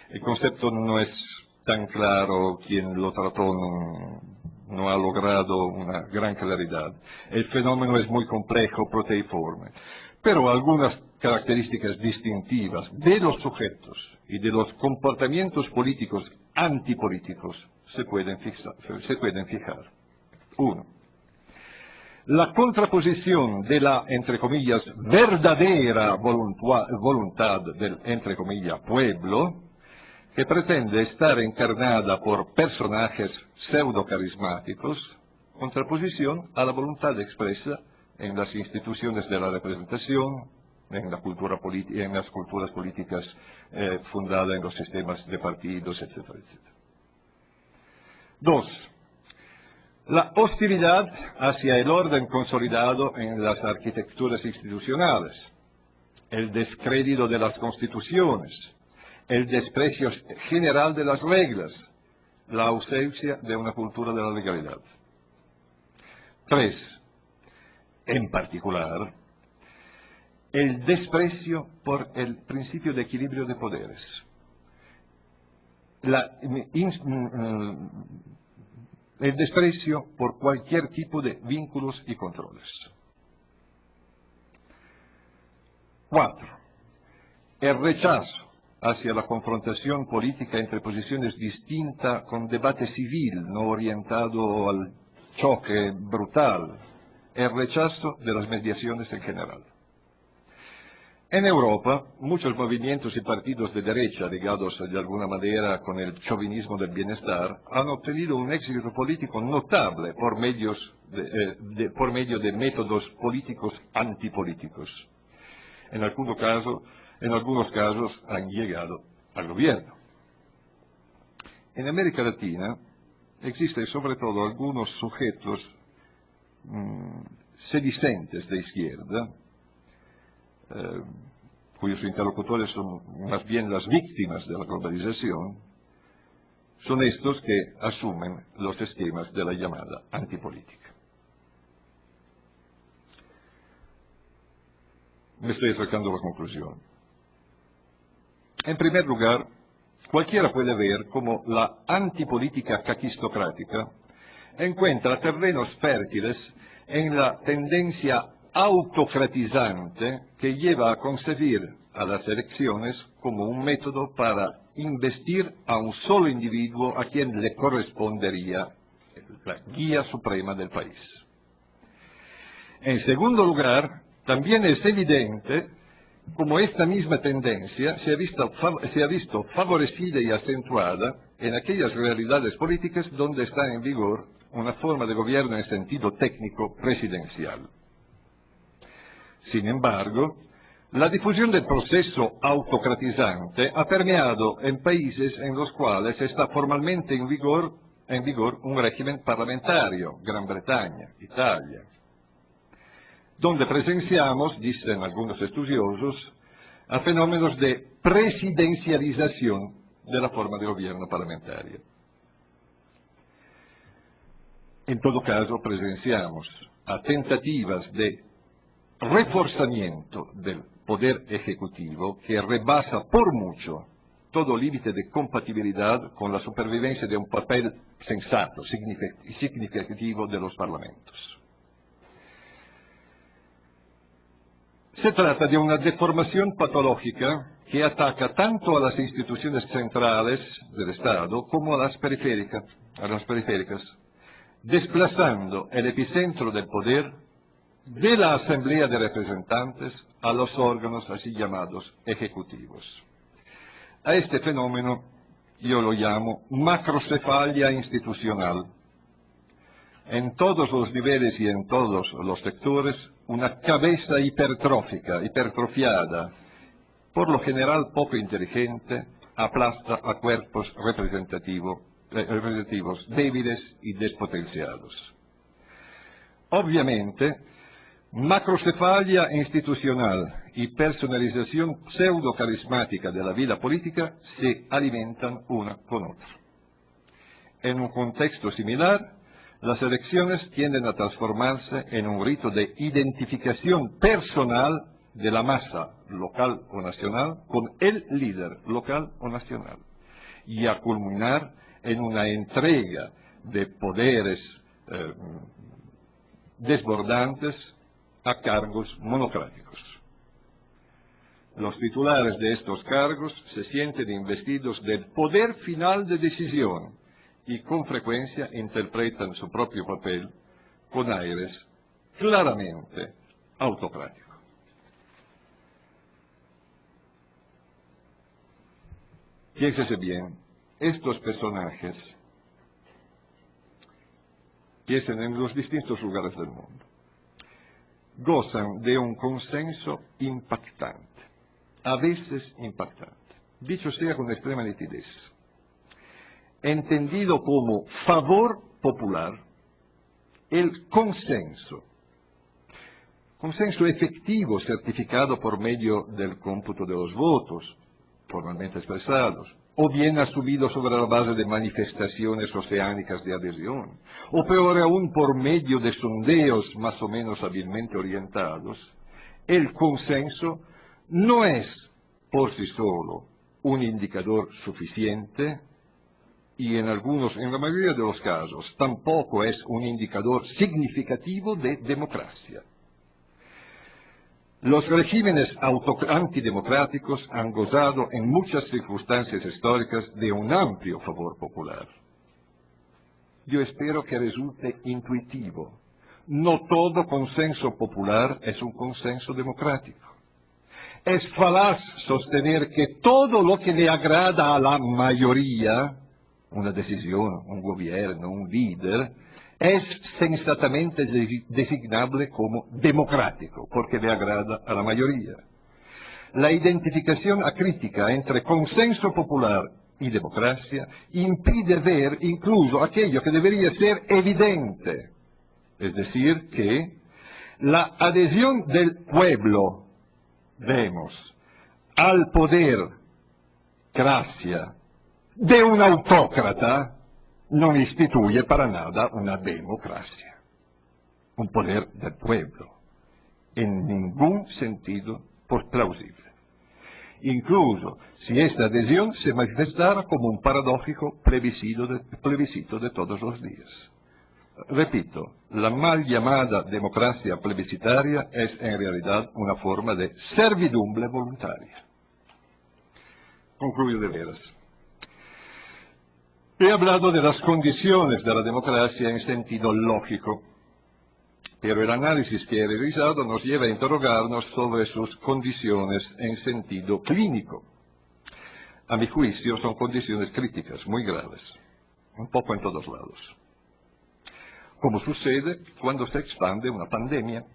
Speaker 3: El concepto no es tan claro, quien lo trató no ha logrado una gran claridad. El fenómeno es muy complejo, proteiforme, pero algunas características distintivas de los sujetos y de los comportamientos políticos antipolíticos se pueden fijar. Uno, la contraposición de la, entre comillas, verdadera voluntad del, entre comillas, pueblo, que pretende estar encarnada por personajes pseudo-carismáticos, contraposición a la voluntad expresa en las instituciones de la representación, en la cultura en las culturas políticas fundadas en los sistemas de partidos, etcétera, etcétera. Dos, la hostilidad hacia el orden consolidado en las arquitecturas institucionales, el descrédito de las constituciones, el desprecio general de las reglas, la ausencia de una cultura de la legalidad. Tres, en particular, el desprecio por el principio de equilibrio de poderes, el desprecio por cualquier tipo de vínculos y controles. Cuatro, el rechazo hacia la confrontación política entre posiciones distintas con debate civil, no orientado al choque brutal, el rechazo de las mediaciones en general. En Europa, muchos movimientos y partidos de derecha ligados de alguna manera con el chauvinismo del bienestar han obtenido un éxito político notable por medio de métodos políticos antipolíticos. En algunos casos han llegado al gobierno. en América Latina existen sobre todo algunos sujetos sedicentes de izquierda, cuyos interlocutores son más bien las víctimas de la globalización, son estos que asumen los esquemas de la llamada antipolítica. Me estoy acercando a la conclusión. En primer lugar, cualquiera puede ver cómo la antipolítica caquistocrática encuentra terrenos fértiles en la tendencia autocratizante que lleva a concebir a las elecciones como un método para investir a un solo individuo a quien le correspondería la guía suprema del país. En segundo lugar, también es evidente como esta misma tendencia se ha visto favorecida y acentuada en aquellas realidades políticas donde está en vigor una forma de gobierno en sentido técnico presidencial. Sin embargo, la difusión del proceso autocratizante ha permeado en países en los cuales está formalmente en vigor un régimen parlamentario, Gran Bretaña, Italia, donde presenciamos, dicen algunos estudiosos, a fenómenos de presidencialización de la forma de gobierno parlamentaria. En todo caso, presenciamos a tentativas de reforzamiento del poder ejecutivo que rebasa por mucho todo límite de compatibilidad con la supervivencia de un papel sensato y significativo de los parlamentos. Se trata de una deformación patológica que ataca tanto a las instituciones centrales del Estado como a las periféricas, desplazando el epicentro del poder de la Asamblea de Representantes a los órganos así llamados ejecutivos. A este fenómeno yo lo llamo macrocefalia institucional. En todos los niveles y en todos los sectores, una cabeza hipertrofiada, por lo general poco inteligente, aplasta a cuerpos representativos débiles y despotenciados. Obviamente, macrocefalia institucional y personalización pseudo-carismática de la vida política se alimentan una con otra. En un contexto similar, las elecciones tienden a transformarse en un rito de identificación personal de la masa local o nacional con el líder local o nacional y a culminar en una entrega de poderes desbordantes a cargos monocráticos. Los titulares de estos cargos se sienten investidos del poder final de decisión y con frecuencia interpretan su propio papel con aires claramente autocráticos. Piénsese bien, estos personajes piensen en los distintos lugares del mundo, gozan de un consenso impactante, a veces impactante, dicho sea con extrema nitidez, entendido como favor popular, el consenso efectivo certificado por medio del cómputo de los votos, formalmente expresados, o bien asumido sobre la base de manifestaciones oceánicas de adhesión, o peor aún por medio de sondeos más o menos hábilmente orientados, el consenso no es por sí solo un indicador suficiente y en la mayoría de los casos tampoco es un indicador significativo de democracia. Los regímenes antidemocráticos han gozado en muchas circunstancias históricas de un amplio favor popular. Yo espero que resulte intuitivo. No todo consenso popular es un consenso democrático. Es falaz sostener que todo lo que le agrada a la mayoría, una decisión, un gobierno, un líder, es sensatamente designable como democrático, porque le agrada a la mayoría. La identificación acrítica entre consenso popular y democracia impide ver incluso aquello que debería ser evidente, es decir, que la adhesión del pueblo, vemos, al poder, gracia, de un autócrata, no instituye para nada una democracia, un poder del pueblo, en ningún sentido plausible. Incluso si esta adhesión se manifestara como un paradójico plebiscito de todos los días. Repito, la mal llamada democracia plebiscitaria es en realidad una forma de servidumbre voluntaria. Concluyo de veras. He hablado de las condiciones de la democracia en sentido lógico, pero el análisis que he realizado nos lleva a interrogarnos sobre sus condiciones en sentido clínico. A mi juicio son condiciones críticas, muy graves, un poco en todos lados. Como sucede cuando se expande una pandemia,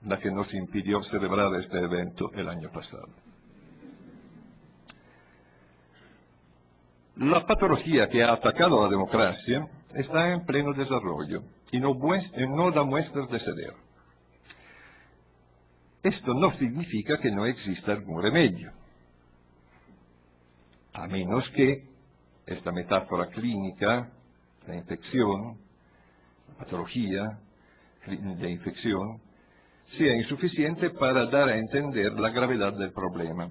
Speaker 3: la que nos impidió celebrar este evento el año pasado. La patología que ha atacado a la democracia está en pleno desarrollo y no da muestras de ceder. Esto no significa que no exista algún remedio, a menos que esta metáfora clínica, la infección, la patología de infección, sea insuficiente para dar a entender la gravedad del problema.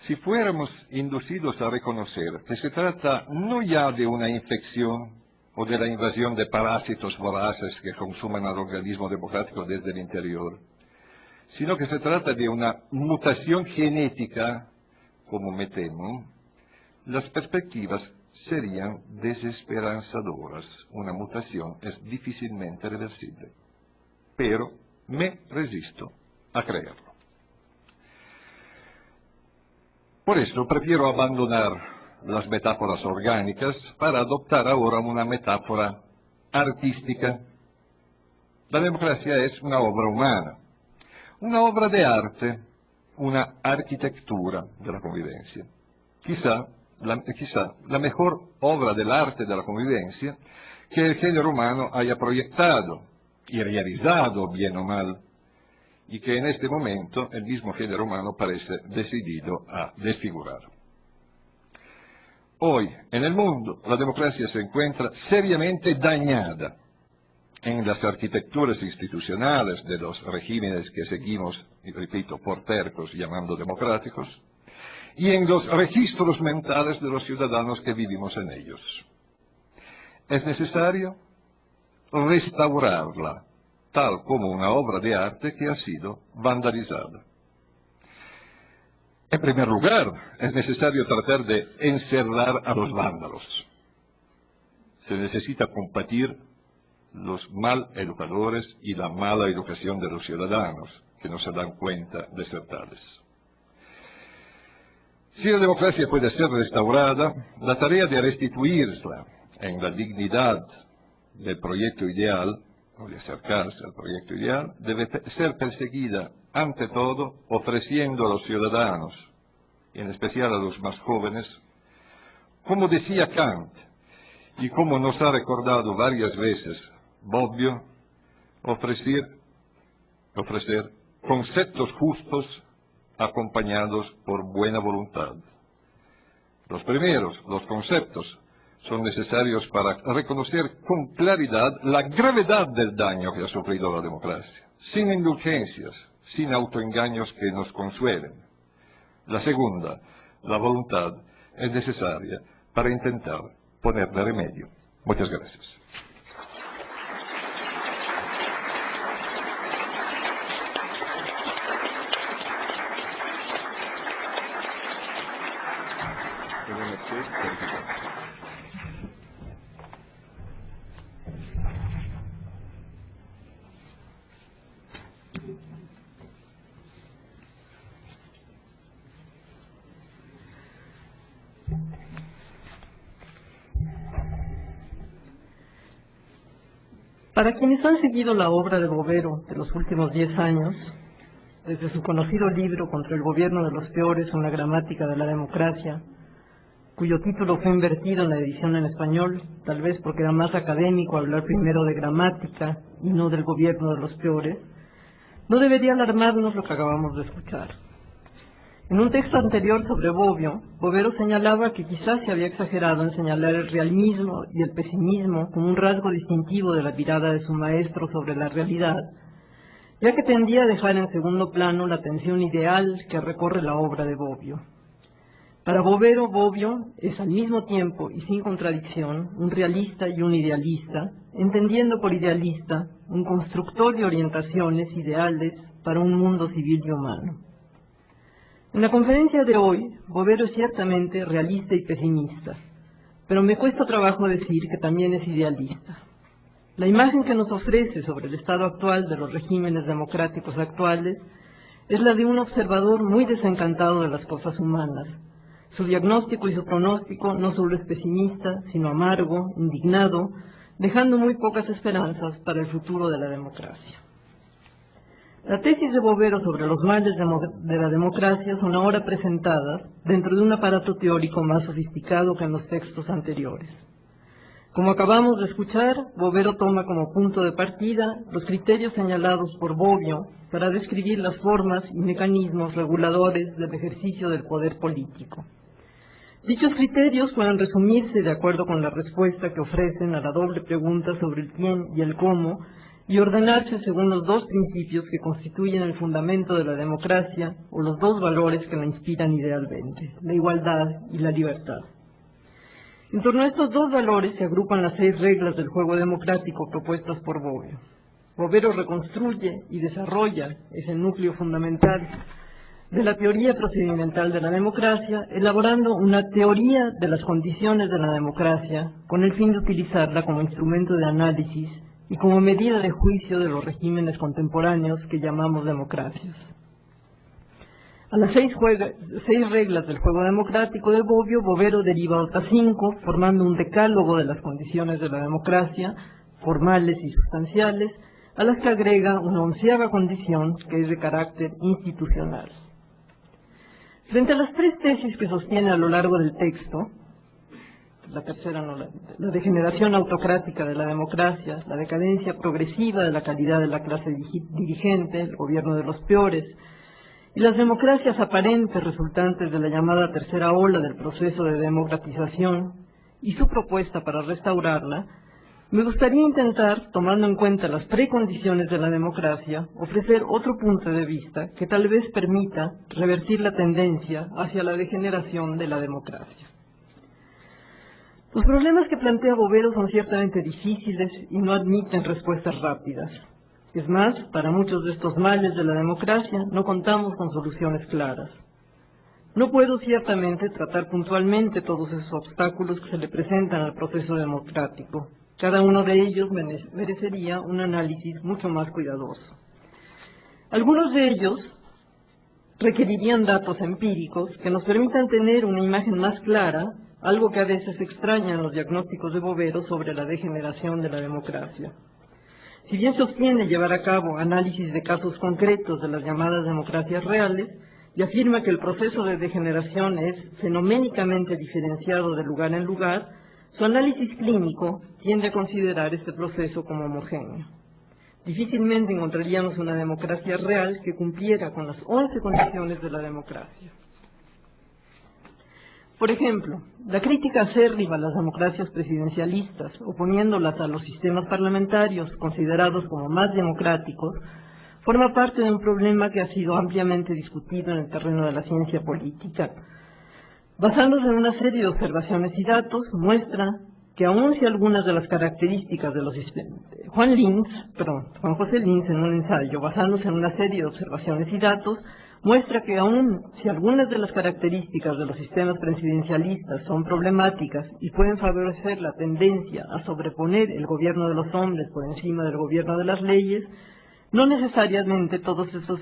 Speaker 3: Si fuéramos inducidos a reconocer que se trata no ya de una infección o de la invasión de parásitos voraces que consuman al organismo democrático desde el interior, sino que se trata de una mutación genética, como me temo, las perspectivas serían desesperanzadoras. Una mutación es difícilmente reversible, pero me resisto a creerlo. Por eso prefiero abandonar las metáforas orgánicas para adoptar ahora una metáfora artística. La democracia es una obra humana, una obra de arte, una arquitectura de la convivencia. Quizá la mejor obra del arte de la convivencia que el género humano haya proyectado y realizado bien o mal, y que en este momento el mismo género humano parece decidido a desfigurar. Hoy, en el mundo, la democracia se encuentra seriamente dañada en las arquitecturas institucionales de los regímenes que seguimos, y repito, por tercos llamando democráticos, y en los registros mentales de los ciudadanos que vivimos en ellos. Es necesario restaurarla, tal como una obra de arte que ha sido vandalizada. En primer lugar, es necesario tratar de encerrar a los vándalos. Se necesita combatir los mal educadores y la mala educación de los ciudadanos, que no se dan cuenta de ser tales. Si la democracia puede ser restaurada, la tarea de restituirla en la dignidad del proyecto ideal, o de acercarse al proyecto ideal, debe ser perseguida, ante todo, ofreciendo a los ciudadanos, y en especial a los más jóvenes, como decía Kant, y como nos ha recordado varias veces Bobbio, ofrecer conceptos justos acompañados por buena voluntad. Los primeros, los conceptos, son necesarios para reconocer con claridad la gravedad del daño que ha sufrido la democracia, sin indulgencias, sin autoengaños que nos consuelen. La segunda, la voluntad, es necesaria para intentar ponerle remedio. Muchas gracias.
Speaker 2: Para quienes han seguido la obra de Bovero de los últimos 10 años, desde su conocido libro Contra el gobierno de los peores, una gramática de la democracia, cuyo título fue invertido en la edición en español, tal vez porque era más académico hablar primero de gramática y no del gobierno de los peores, no debería alarmarnos lo que acabamos de escuchar. En un texto anterior sobre Bobbio, Bovero señalaba que quizás se había exagerado en señalar el realismo y el pesimismo como un rasgo distintivo de la mirada de su maestro sobre la realidad, ya que tendía a dejar en segundo plano la tensión ideal que recorre la obra de Bobbio. Para Bovero, Bobbio es al mismo tiempo y sin contradicción un realista y un idealista, entendiendo por idealista un constructor de orientaciones ideales para un mundo civil y humano. En la conferencia de hoy, Bovero es ciertamente realista y pesimista, pero me cuesta trabajo decir que también es idealista. La imagen que nos ofrece sobre el estado actual de los regímenes democráticos actuales es la de un observador muy desencantado de las cosas humanas. Su diagnóstico y su pronóstico no solo es pesimista, sino amargo, indignado, dejando muy pocas esperanzas para el futuro de la democracia. La tesis de Bovero sobre los males de la democracia son ahora presentadas dentro de un aparato teórico más sofisticado que en los textos anteriores. Como acabamos de escuchar, Bovero toma como punto de partida los criterios señalados por Bobbio para describir las formas y mecanismos reguladores del ejercicio del poder político. Dichos criterios pueden resumirse de acuerdo con la respuesta que ofrecen a la doble pregunta sobre el quién y el cómo, y ordenarse según los dos principios que constituyen el fundamento de la democracia o los dos valores que la inspiran idealmente, la igualdad y la libertad. En torno a estos dos valores se agrupan las 6 reglas del juego democrático propuestas por Bobbio. Bovero reconstruye y desarrolla ese núcleo fundamental de la teoría procedimental de la democracia, elaborando una teoría de las condiciones de la democracia con el fin de utilizarla como instrumento de análisis y como medida de juicio de los regímenes contemporáneos que llamamos democracias. A las 6 reglas del juego democrático de Bobbio, Bovero deriva otras 5, formando un decálogo de las condiciones de la democracia, formales y sustanciales, a las que agrega una 11ª condición que es de carácter institucional. Frente a las 3 tesis que sostiene a lo largo del texto, la tercera la degeneración autocrática de la democracia, la decadencia progresiva de la calidad de la clase dirigente, el gobierno de los peores, y las democracias aparentes resultantes de la llamada tercera ola del proceso de democratización y su propuesta para restaurarla, me gustaría intentar, tomando en cuenta las precondiciones de la democracia, ofrecer otro punto de vista que tal vez permita revertir la tendencia hacia la degeneración de la democracia. Los problemas que plantea Bovero son ciertamente difíciles y no admiten respuestas rápidas. Es más, para muchos de estos males de la democracia no contamos con soluciones claras. No puedo ciertamente tratar puntualmente todos esos obstáculos que se le presentan al proceso democrático. Cada uno de ellos merecería un análisis mucho más cuidadoso. Algunos de ellos requerirían datos empíricos que nos permitan tener una imagen más clara, algo que a veces extraña en los diagnósticos de Bovero sobre la degeneración de la democracia. Si bien sostiene llevar a cabo análisis de casos concretos de las llamadas democracias reales, y afirma que el proceso de degeneración es fenoménicamente diferenciado de lugar en lugar, su análisis clínico tiende a considerar este proceso como homogéneo. Difícilmente encontraríamos una democracia real que cumpliera con las 11 condiciones de la democracia. Por ejemplo, la crítica acérrima a las democracias presidencialistas, oponiéndolas a los sistemas parlamentarios considerados como más democráticos, forma parte de un problema que ha sido ampliamente discutido en el terreno de la ciencia política. Basándose en una serie de observaciones y datos, muestra que aun si algunas de las características de los sistemas... Juan José Linz, en un ensayo, basándose en una serie de observaciones y datos, muestra que aun si algunas de las características de los sistemas presidencialistas son problemáticas y pueden favorecer la tendencia a sobreponer el gobierno de los hombres por encima del gobierno de las leyes, no necesariamente todos estos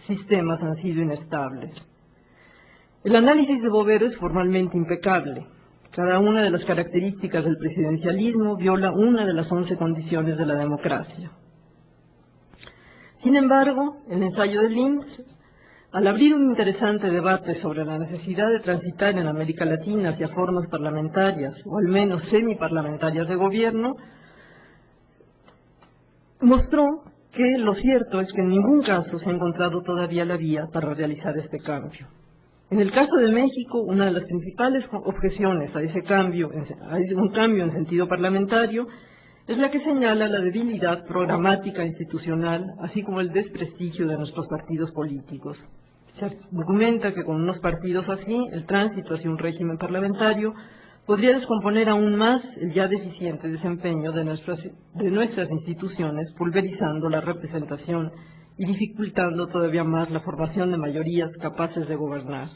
Speaker 2: sistemas han sido inestables. El análisis de Bovero es formalmente impecable. Cada una de las características del presidencialismo viola una de las 11 condiciones de la democracia. Sin embargo, el ensayo de Linz Al abrir un interesante debate sobre la necesidad de transitar en América Latina hacia formas parlamentarias, o al menos semiparlamentarias de gobierno, mostró que lo cierto es que en ningún caso se ha encontrado todavía la vía para realizar este cambio. En el caso de México, una de las principales objeciones a ese cambio, un cambio en sentido parlamentario, es la que señala la debilidad programática institucional, así como el desprestigio de nuestros partidos políticos. Se argumenta que con unos partidos así, el tránsito hacia un régimen parlamentario podría descomponer aún más el ya deficiente desempeño de nuestras instituciones, pulverizando la representación y dificultando todavía más la formación de mayorías capaces de gobernar.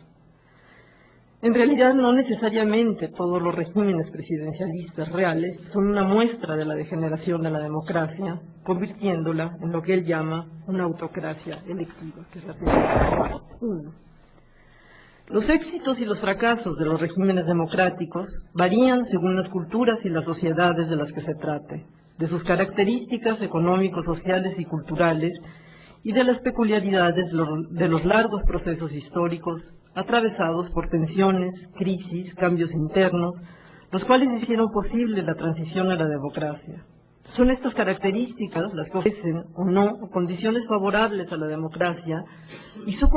Speaker 2: En realidad, no necesariamente todos los regímenes presidencialistas reales son una muestra de la degeneración de la democracia, convirtiéndola en lo que él llama una autocracia electiva, que es la primera. 1. Los éxitos y los fracasos de los regímenes democráticos varían según las culturas y las sociedades de las que se trate, de sus características económicos, sociales y culturales, y de las peculiaridades de los largos procesos históricos atravesados por tensiones, crisis, cambios internos, los cuales hicieron posible la transición a la democracia. Son estas características las que ofrecen o no condiciones favorables a la democracia, y su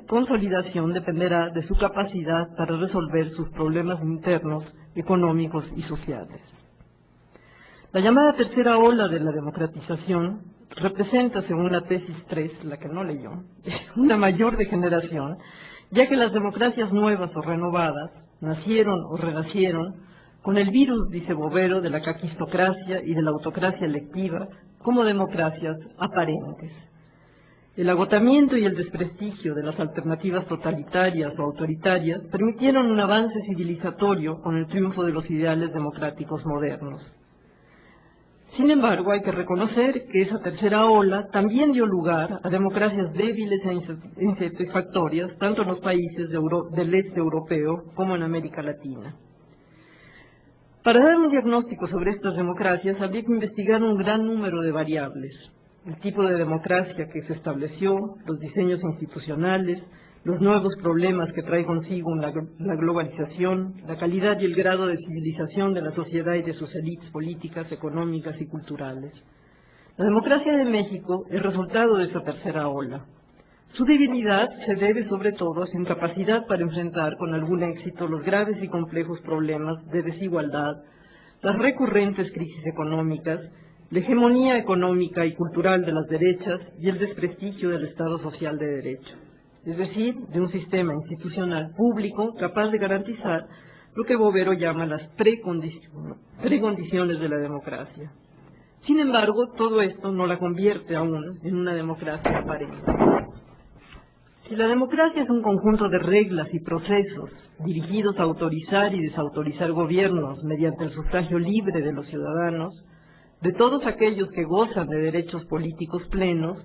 Speaker 2: consolidación dependerá de su capacidad para resolver sus problemas internos, económicos y sociales. La llamada tercera ola de la democratización representa, según la tesis 3, la que no leyó, una mayor degeneración, ya que las democracias nuevas o renovadas nacieron o renacieron con el virus, dice Bovero, de la caquistocracia y de la autocracia electiva como democracias aparentes. El agotamiento y el desprestigio de las alternativas totalitarias o autoritarias permitieron un avance civilizatorio con el triunfo de los ideales democráticos modernos. Sin embargo, hay que reconocer que esa tercera ola también dio lugar a democracias débiles e insatisfactorias, tanto en los países del este europeo como en América Latina. Para dar un diagnóstico sobre estas democracias, habría que investigar un gran número de variables: el tipo de democracia que se estableció, los diseños institucionales, los nuevos problemas que trae consigo la globalización, la calidad y el grado de civilización de la sociedad y de sus élites políticas, económicas y culturales. La democracia de México es resultado de esa tercera ola. Su debilidad se debe sobre todo a su incapacidad para enfrentar con algún éxito los graves y complejos problemas de desigualdad, las recurrentes crisis económicas, la hegemonía económica y cultural de las derechas y el desprestigio del Estado social de derecho, es decir, de un sistema institucional público capaz de garantizar lo que Bovero llama las precondiciones de la democracia. Sin embargo, todo esto no la convierte aún en una democracia aparente. Si la democracia es un conjunto de reglas y procesos dirigidos a autorizar y desautorizar gobiernos mediante el sufragio libre de los ciudadanos, de todos aquellos que gozan de derechos políticos plenos,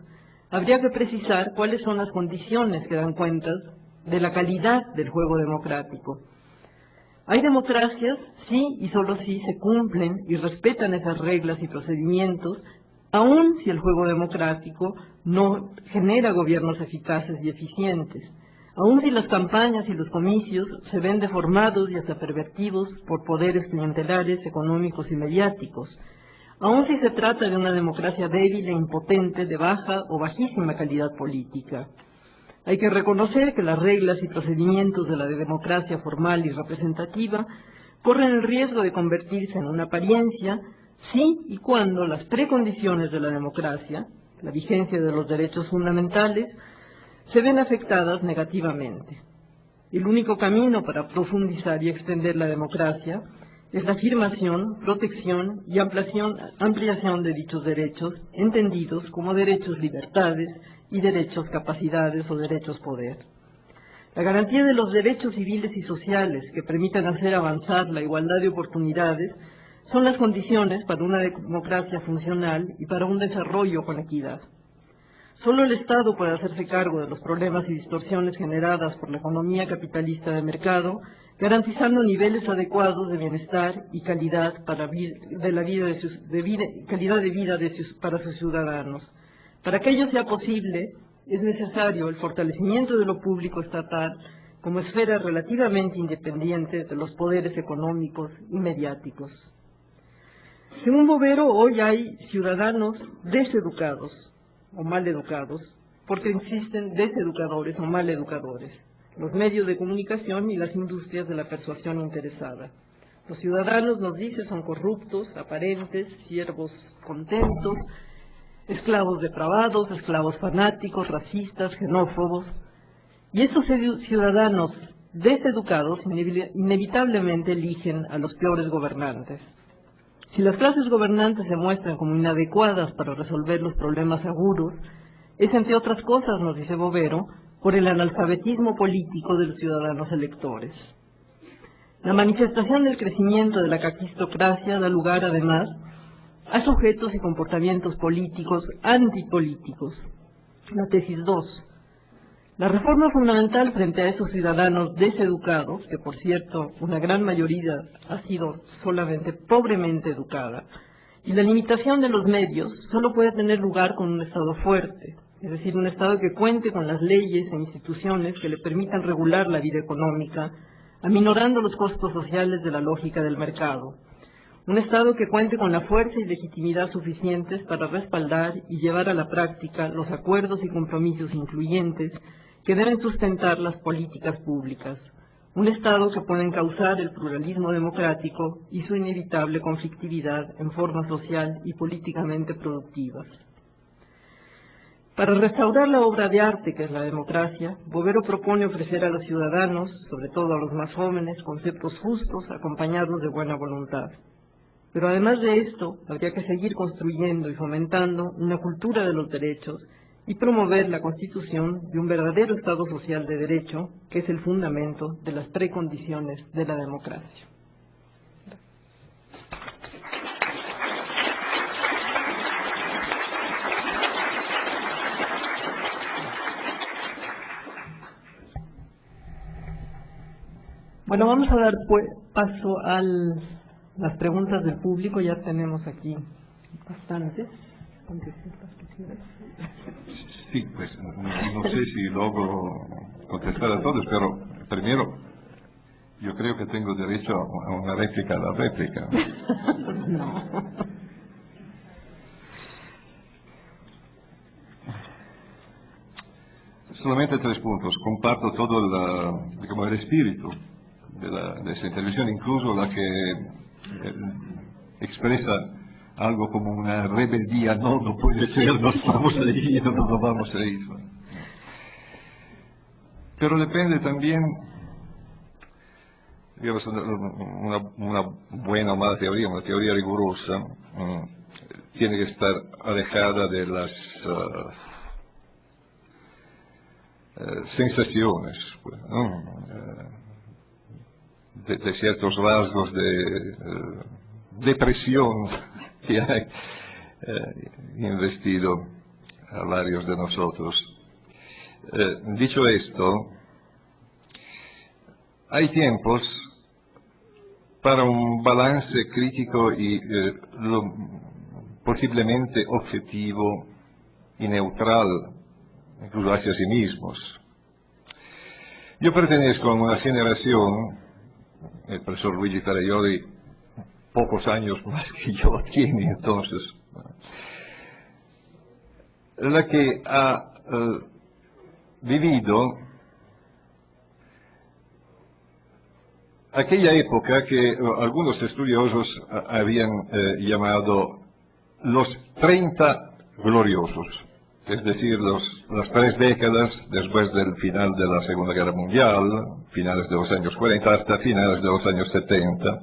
Speaker 2: habría que precisar cuáles son las condiciones que dan cuenta de la calidad del juego democrático. Hay democracias, sí y solo si se cumplen y respetan esas reglas y procedimientos, aun si el juego democrático no genera gobiernos eficaces y eficientes, aun si las campañas y los comicios se ven deformados y hasta pervertidos por poderes clientelares, económicos y mediáticos, aun si se trata de una democracia débil e impotente de baja o bajísima calidad política. Hay que reconocer que las reglas y procedimientos de la democracia formal y representativa corren el riesgo de convertirse en una apariencia si y cuando las precondiciones de la democracia, la vigencia de los derechos fundamentales, se ven afectadas negativamente. El único camino para profundizar y extender la democracia es la afirmación, protección y ampliación de dichos derechos, entendidos como derechos libertades y derechos capacidades o derechos poder. La garantía de los derechos civiles y sociales que permitan hacer avanzar la igualdad de oportunidades son las condiciones para una democracia funcional y para un desarrollo con equidad. Solo el Estado puede hacerse cargo de los problemas y distorsiones generadas por la economía capitalista de mercado, garantizando niveles adecuados de bienestar y calidad para sus ciudadanos. Para que ello sea posible, es necesario el fortalecimiento de lo público estatal como esfera relativamente independiente de los poderes económicos y mediáticos. Según Bovero, hoy hay ciudadanos deseducados o mal educados, porque existen deseducadores o mal educadores, los medios de comunicación y las industrias de la persuasión interesada. Los ciudadanos, nos dice, son corruptos, aparentes, siervos contentos, esclavos depravados, esclavos fanáticos, racistas, xenófobos. Y estos ciudadanos deseducados inevitablemente eligen a los peores gobernantes. Si las clases gobernantes se muestran como inadecuadas para resolver los problemas agudos, es, entre otras cosas, nos dice Bovero, por el analfabetismo político de los ciudadanos electores. La manifestación del crecimiento de la caquistocracia da lugar, además, a sujetos y comportamientos políticos antipolíticos. La tesis 2. La reforma fundamental frente a esos ciudadanos deseducados, que por cierto una gran mayoría ha sido solamente pobremente educada, y la limitación de los medios solo puede tener lugar con un Estado fuerte, es decir, un Estado que cuente con las leyes e instituciones que le permitan regular la vida económica, aminorando los costos sociales de la lógica del mercado. Un Estado que cuente con la fuerza y legitimidad suficientes para respaldar y llevar a la práctica los acuerdos y compromisos influyentes que deben sustentar las políticas públicas. Un Estado que pueda encauzar el pluralismo democrático y su inevitable conflictividad en forma social y políticamente productivas. Para restaurar la obra de arte que es la democracia, Bovero propone ofrecer a los ciudadanos, sobre todo a los más jóvenes, conceptos justos acompañados de buena voluntad. Pero además de esto, habría que seguir construyendo y fomentando una cultura de los derechos y promover la constitución de un verdadero Estado social de derecho, que es el fundamento de las precondiciones de la democracia. Bueno, vamos a dar paso a las preguntas del público. Ya tenemos aquí bastantes.
Speaker 3: Sí, pues no sé si logro contestar a todos, pero primero yo creo que tengo derecho a una réplica a la réplica.
Speaker 2: No.
Speaker 3: Solamente 3 puntos. Comparto todo el espíritu de esa intervención, incluso la que expresa algo como una rebeldía. No puede ser, nos vamos a ir, no nos vamos a ir. Pero depende también, digamos, una buena o mala teoría, una teoría rigurosa, tiene que estar alejada de las sensaciones, pues, ¿no? De ciertos rasgos de depresión que hay investido a varios de nosotros. Dicho esto, hay tiempos para un balance crítico y posiblemente objetivo y neutral, incluso hacia sí mismos. Yo pertenezco a una generación, el profesor Luigi Ferraioli, pocos años más que yo tiene entonces, la que ha vivido aquella época que algunos estudiosos habían llamado los 30 gloriosos, es decir, las 3 décadas después del final de la Segunda Guerra Mundial, finales de los años 40 hasta finales de los años 70.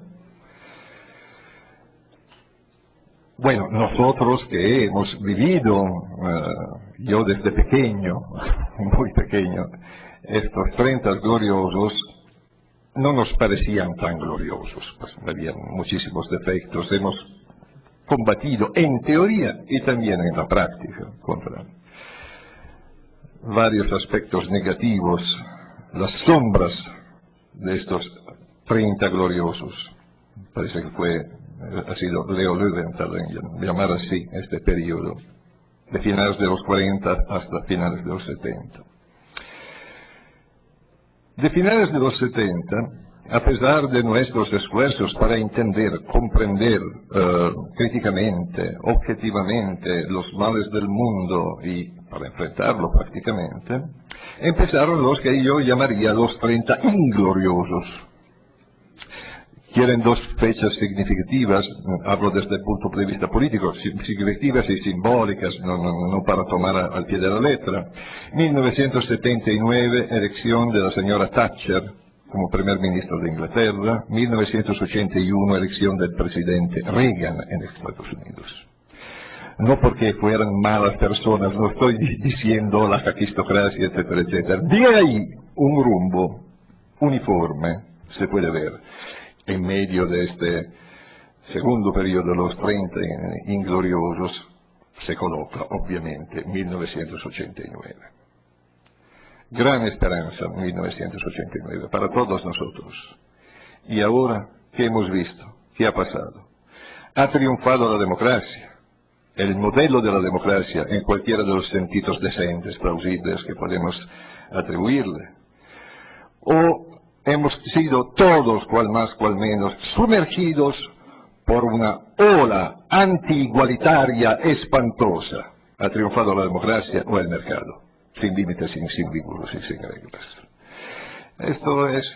Speaker 3: Bueno, nosotros que hemos vivido, yo desde pequeño, muy pequeño, estos 30 gloriosos no nos parecían tan gloriosos, pues había muchísimos defectos, hemos combatido en teoría y también en la práctica contra varios aspectos negativos, las sombras de estos 30 gloriosos. Parece que ha sido Leo Löwenthal en llamar así este periodo. de finales de los 40 hasta finales de los 70. De finales de los 70, a pesar de nuestros esfuerzos para entender, comprender críticamente, objetivamente los males del mundo y para enfrentarlo prácticamente, empezaron los que yo llamaría los 30 ingloriosos. Quieren dos fechas significativas, hablo desde el punto de vista político, significativas y simbólicas, no para tomar al pie de la letra. 1979, elección de la señora Thatcher como primer ministro de Inglaterra. 1981, elección del presidente Reagan en Estados Unidos. No porque fueran malas personas, no estoy diciendo la jaquistocracia, etcétera, etcétera. De ahí un rumbo uniforme se puede ver. En medio de este segundo periodo de los 30 ingloriosos se coloca, obviamente, 1989. Gran esperanza, 1989, para todos nosotros. Y ahora, ¿qué hemos visto? ¿Qué ha pasado? Ha triunfado la democracia, el modelo de la democracia, en cualquiera de los sentidos decentes, plausibles que podemos atribuirle. O hemos sido todos, cual más, cual menos, sumergidos por una ola anti-igualitaria espantosa. ¿Ha triunfado la democracia o el mercado? Sin límites, sin vínculos y sin reglas. Esto es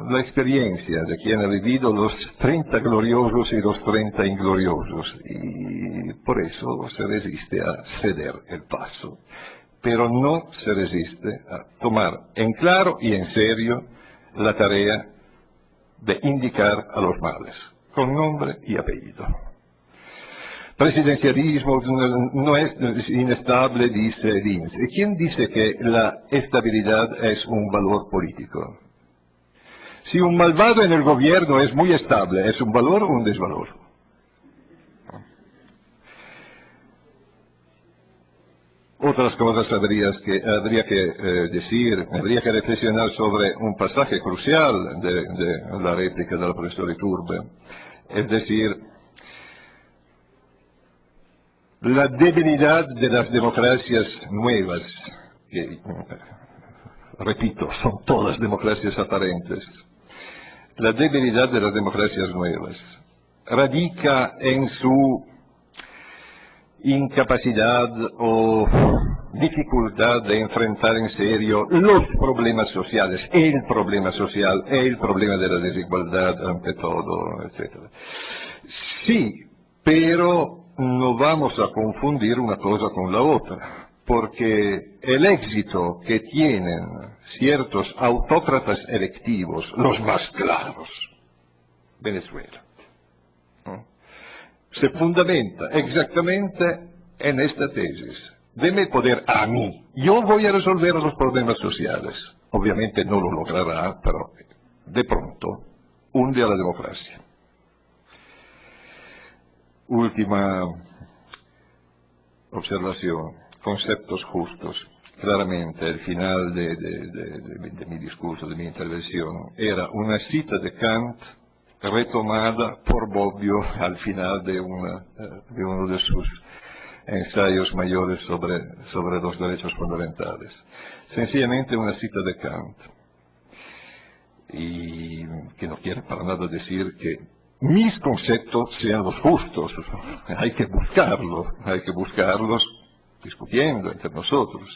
Speaker 3: la experiencia de quien ha vivido los 30 gloriosos y los 30 ingloriosos, y por eso se resiste a ceder el paso, pero no se resiste a tomar en claro y en serio la tarea de indicar a los males, con nombre y apellido. Presidencialismo no es inestable, dice Linz. ¿Y quién dice que la estabilidad es un valor político? Si un malvado en el gobierno es muy estable, ¿es un valor o un desvalor? Otras cosas habría que reflexionar sobre un pasaje crucial de la réplica del profesor Iturbe, es decir, la debilidad de las democracias nuevas, que, repito, son todas democracias aparentes. La debilidad de las democracias nuevas radica en su incapacidad o dificultad de enfrentar en serio los problemas sociales, el problema social, el problema de la desigualdad ante todo, etc. Sí, pero no vamos a confundir una cosa con la otra, porque el éxito que tienen ciertos autócratas electivos, los más claros, Venezuela, ¿no?, se fundamenta exactamente en esta tesis: deme poder a mí, yo voy a resolver los problemas sociales. Obviamente no lo logrará, pero de pronto hunde a la democracia. Última observación, conceptos justos. Claramente el final de mi discurso, de mi intervención, era una cita de Kant retomada por Bobbio al final de uno de sus ensayos mayores sobre los derechos fundamentales. Sencillamente una cita de Kant, y que no quiere para nada decir que mis conceptos sean los justos. Hay que buscarlos discutiendo entre nosotros.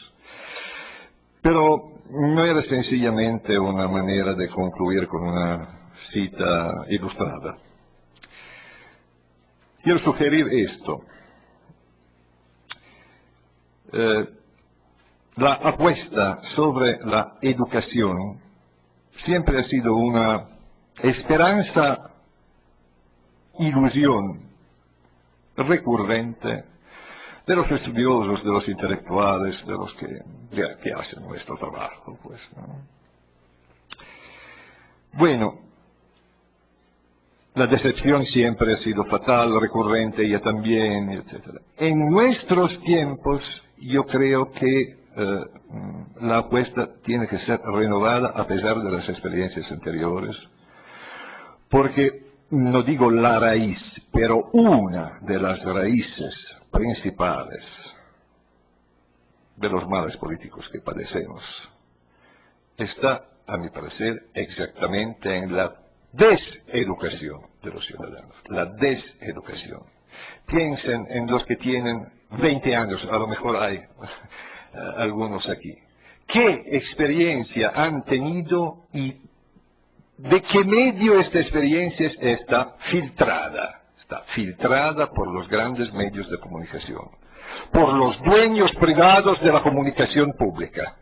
Speaker 3: Pero no era sencillamente una manera de concluir con una cita ilustrada. Quiero sugerir esto. La apuesta sobre la educación siempre ha sido una esperanza, ilusión recurrente de los estudiosos, de los intelectuales, de los que hacen nuestro trabajo, pues, ¿no? Bueno, la decepción siempre ha sido fatal, recurrente, ella también, etc. En nuestros tiempos, yo creo que la apuesta tiene que ser renovada a pesar de las experiencias anteriores, porque, no digo la raíz, pero una de las raíces principales de los males políticos que padecemos está, a mi parecer, exactamente en la deseducación de los ciudadanos, la deseducación. Piensen en los que tienen 20 años, a lo mejor hay algunos aquí. ¿Qué experiencia han tenido y de qué medio esta experiencia está filtrada? Está filtrada por los grandes medios de comunicación, por los dueños privados de la comunicación pública.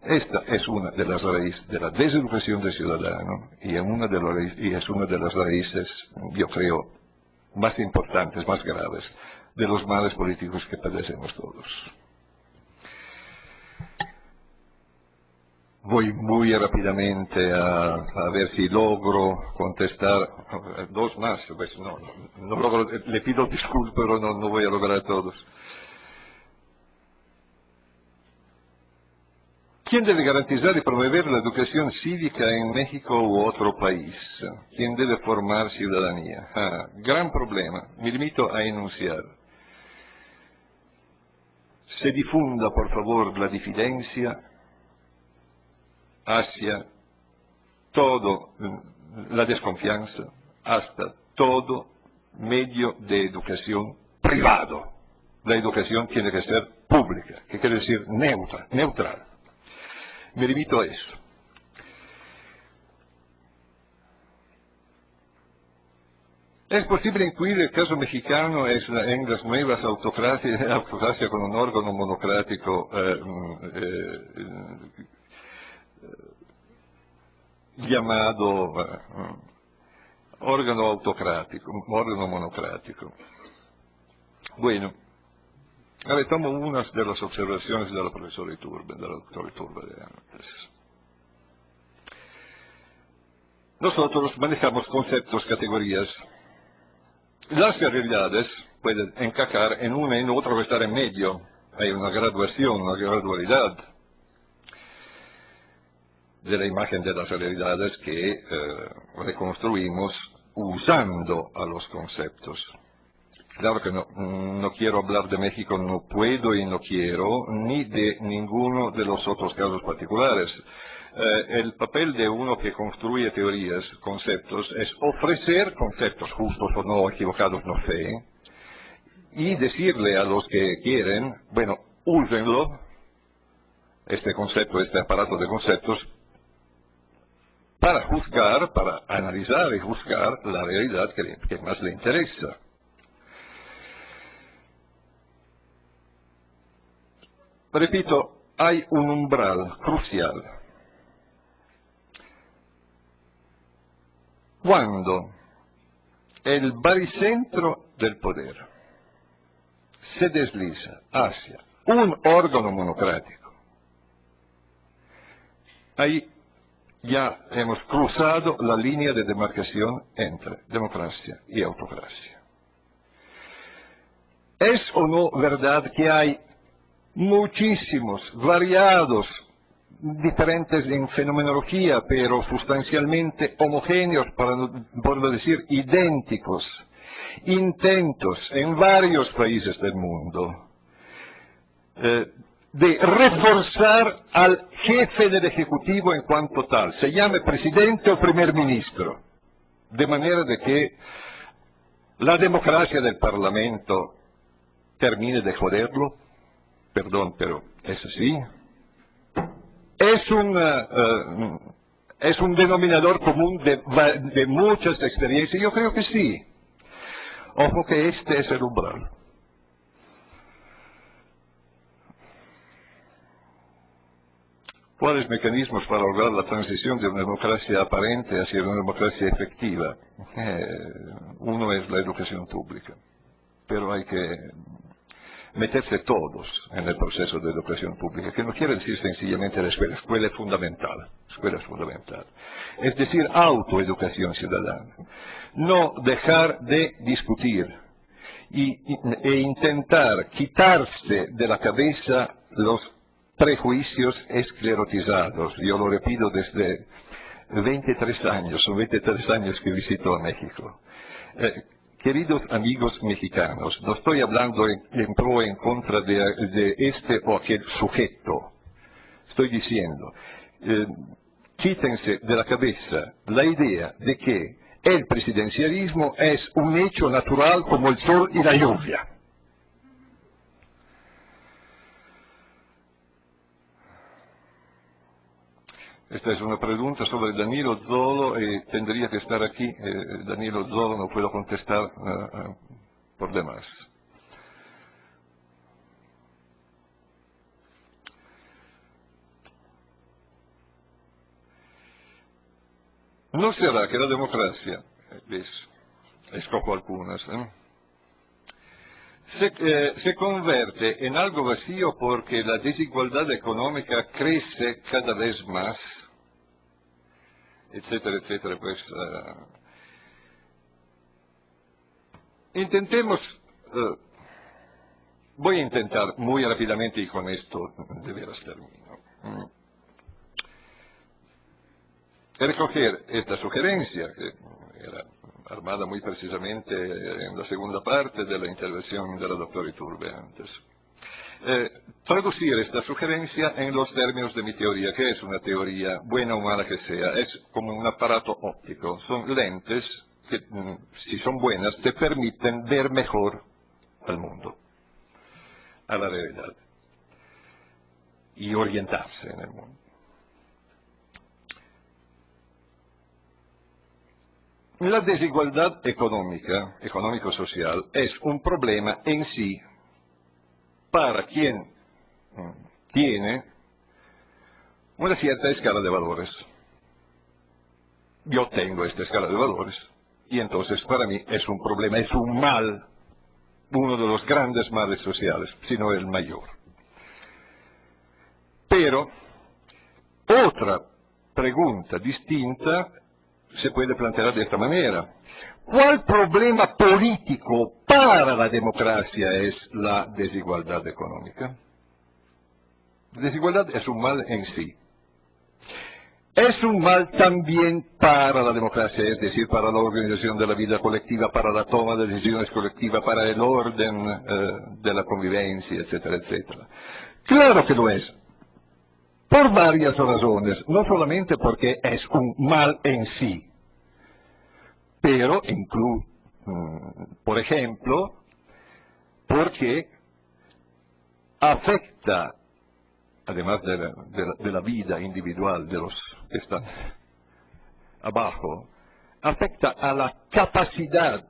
Speaker 3: Esta es una de las raíces de la deseducación del ciudadano y es una de las raíces, yo creo, más importantes, más graves, de los males políticos que padecemos todos. Voy muy rápidamente a ver si logro contestar dos más. Pues no logro, le pido disculpas, pero no voy a lograr todos. ¿Quién debe garantizar y promover la educación cívica en México u otro país? ¿Quién debe formar ciudadanía? Gran problema. Me limito a enunciar. Se difunda, por favor, la difidencia hacia todo, la desconfianza, hasta todo medio de educación privado. La educación tiene que ser pública, que quiere decir neutral. Me limito a eso. ¿Es posible incluir el caso mexicano en las nuevas autocracia con un órgano monocrático llamado órgano autocrático, órgano monocrático? Bueno, tomo unas de las observaciones de la profesora Iturbe, de la doctora Iturbe de antes. Nosotros manejamos conceptos, categorías. Las realidades pueden encajar en una y en otra o estar en medio. Hay una graduación, una gradualidad de la imagen de las realidades que reconstruimos usando a los conceptos. Claro que no quiero hablar de México, no puedo y no quiero, ni de ninguno de los otros casos particulares. El papel de uno que construye teorías, conceptos, es ofrecer conceptos justos o no, equivocados, no sé, y decirle a los que quieren, bueno, úsenlo, este concepto, este aparato de conceptos, para juzgar, para analizar y juzgar la realidad que más le interesa. Repito, hay un umbral crucial. Cuando el baricentro del poder se desliza hacia un órgano monocrático, ahí ya hemos cruzado la línea de demarcación entre democracia y autocracia. ¿Es o no verdad que hay muchísimos, variados, diferentes en fenomenología, pero sustancialmente homogéneos, por no decir idénticos, intentos en varios países del mundo de reforzar al jefe del Ejecutivo en cuanto tal, se llame presidente o primer ministro, de manera de que la democracia del Parlamento termine de joderlo? Perdón, pero es así. Es un denominador común de muchas experiencias. Yo creo que sí. Ojo que este es el umbral. ¿Cuáles mecanismos para lograr la transición de una democracia aparente hacia una democracia efectiva? Uno es la educación pública, pero hay que meterse todos en el proceso de educación pública, que no quiere decir sencillamente la escuela. Escuela es fundamental, es decir, autoeducación ciudadana. No dejar de discutir e intentar quitarse de la cabeza los prejuicios esclerotizados. Yo lo repito desde 23 años, son 23 años que visito a México. queridos amigos mexicanos, no estoy hablando en pro o en contra de este o aquel sujeto. Estoy diciendo, quítense de la cabeza la idea de que el presidencialismo es un hecho natural como el sol y la lluvia. Esta es una pregunta sobre Danilo Zola y tendría que estar aquí. Danilo Zola no puedo contestar por demás. ¿No será que la democracia, escojo algunas, se convierte en algo vacío porque la desigualdad económica crece cada vez más? Etcétera, etcétera, pues intentemos, voy a intentar muy rápidamente y con esto de veras termino, recoger esta sugerencia que era armada muy precisamente en la segunda parte de la intervención de la doctora Iturbe antes. Traducir esta sugerencia en los términos de mi teoría, que es una teoría buena o mala que sea, es como un aparato óptico, son lentes que, si son buenas, te permiten ver mejor al mundo, a la realidad, y orientarse en el mundo. La desigualdad económica, económico-social, es un problema en sí para quien tiene una cierta escala de valores. Yo tengo esta escala de valores y entonces para mí es un problema, es un mal, uno de los grandes males sociales, si no el mayor. Pero otra pregunta distinta se puede plantear de esta manera. ¿Cuál problema político para la democracia es la desigualdad económica? La desigualdad es un mal en sí. Es un mal también para la democracia, es decir, para la organización de la vida colectiva, para la toma de decisiones colectivas, para el orden de la convivencia, etcétera, etcétera. Claro que lo es. Por varias razones, no solamente porque es un mal en sí, pero por ejemplo, porque afecta, además de la vida individual de los que están abajo, afecta a la capacidad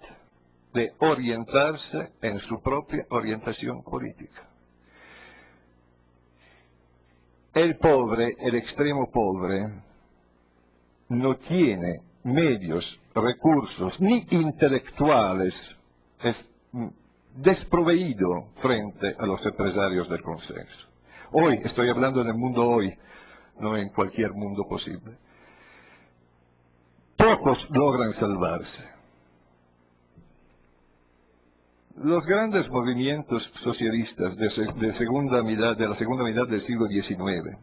Speaker 3: de orientarse en su propia orientación política. El pobre, el extremo pobre, no tiene medios, recursos, ni intelectuales, es desproveído frente a los empresarios del consenso. Hoy, estoy hablando del mundo hoy, no en cualquier mundo posible. Pocos logran salvarse. Los grandes movimientos socialistas de la segunda mitad del siglo XIX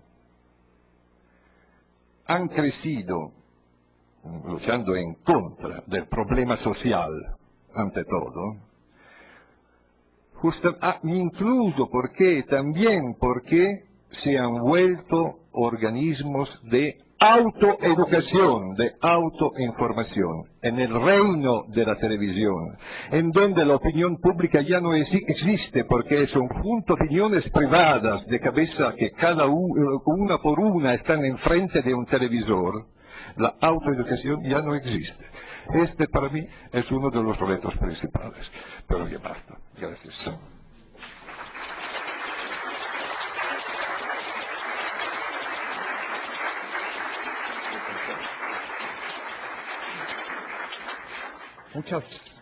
Speaker 3: han crecido luchando en contra del problema social, ante todo, incluso también porque se han vuelto organismos de autoeducación, de autoinformación, en el reino de la televisión, en donde la opinión pública ya no existe, porque son junto opiniones privadas de cabeza que una por una están enfrente de un televisor. La autoeducación ya no existe. Este para mí es uno de los retos principales. Pero ya basta. Gracias.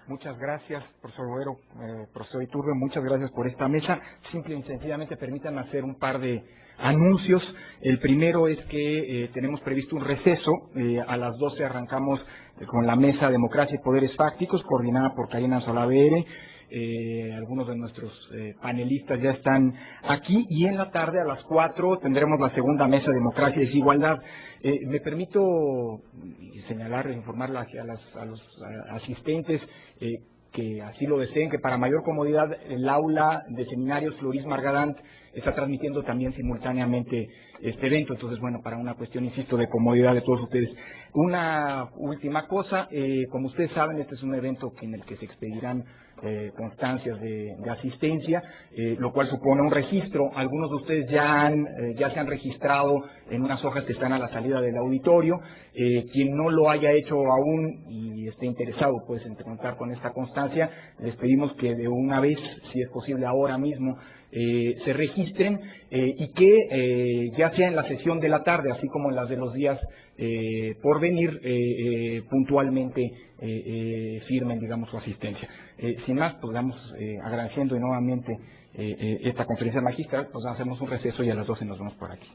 Speaker 4: Muchas gracias, profesor Boero, profesor Iturbe, muchas gracias por esta mesa. Simple y sencillamente permítanme hacer un par de anuncios. El primero es que tenemos previsto un receso. A las 12 arrancamos con la mesa Democracia y Poderes Fácticos, coordinada por Karina Solavere. Algunos de nuestros panelistas ya están aquí, y en la tarde a las 4 tendremos la segunda mesa Democracia y Desigualdad. Me permito señalar, informar a los asistentes que así lo deseen, que para mayor comodidad el aula de seminarios Floris Margadant está transmitiendo también simultáneamente este evento. Entonces, bueno, para una cuestión, insisto, de comodidad de todos ustedes. Una última cosa, como ustedes saben, este es un evento en el que se expedirán constancias de asistencia, lo cual supone un registro. Algunos de ustedes ya se han registrado en unas hojas que están a la salida del auditorio. Quien no lo haya hecho aún y esté interesado, pues, en contar con esta constancia, les pedimos que de una vez, si es posible ahora mismo, se registren y que ya sea en la sesión de la tarde, así como en las de los días por venir, puntualmente firmen, digamos, su asistencia. Sin más, pues vamos agradeciendo nuevamente esta conferencia magistral, pues hacemos un receso y a las 12 nos vemos por aquí.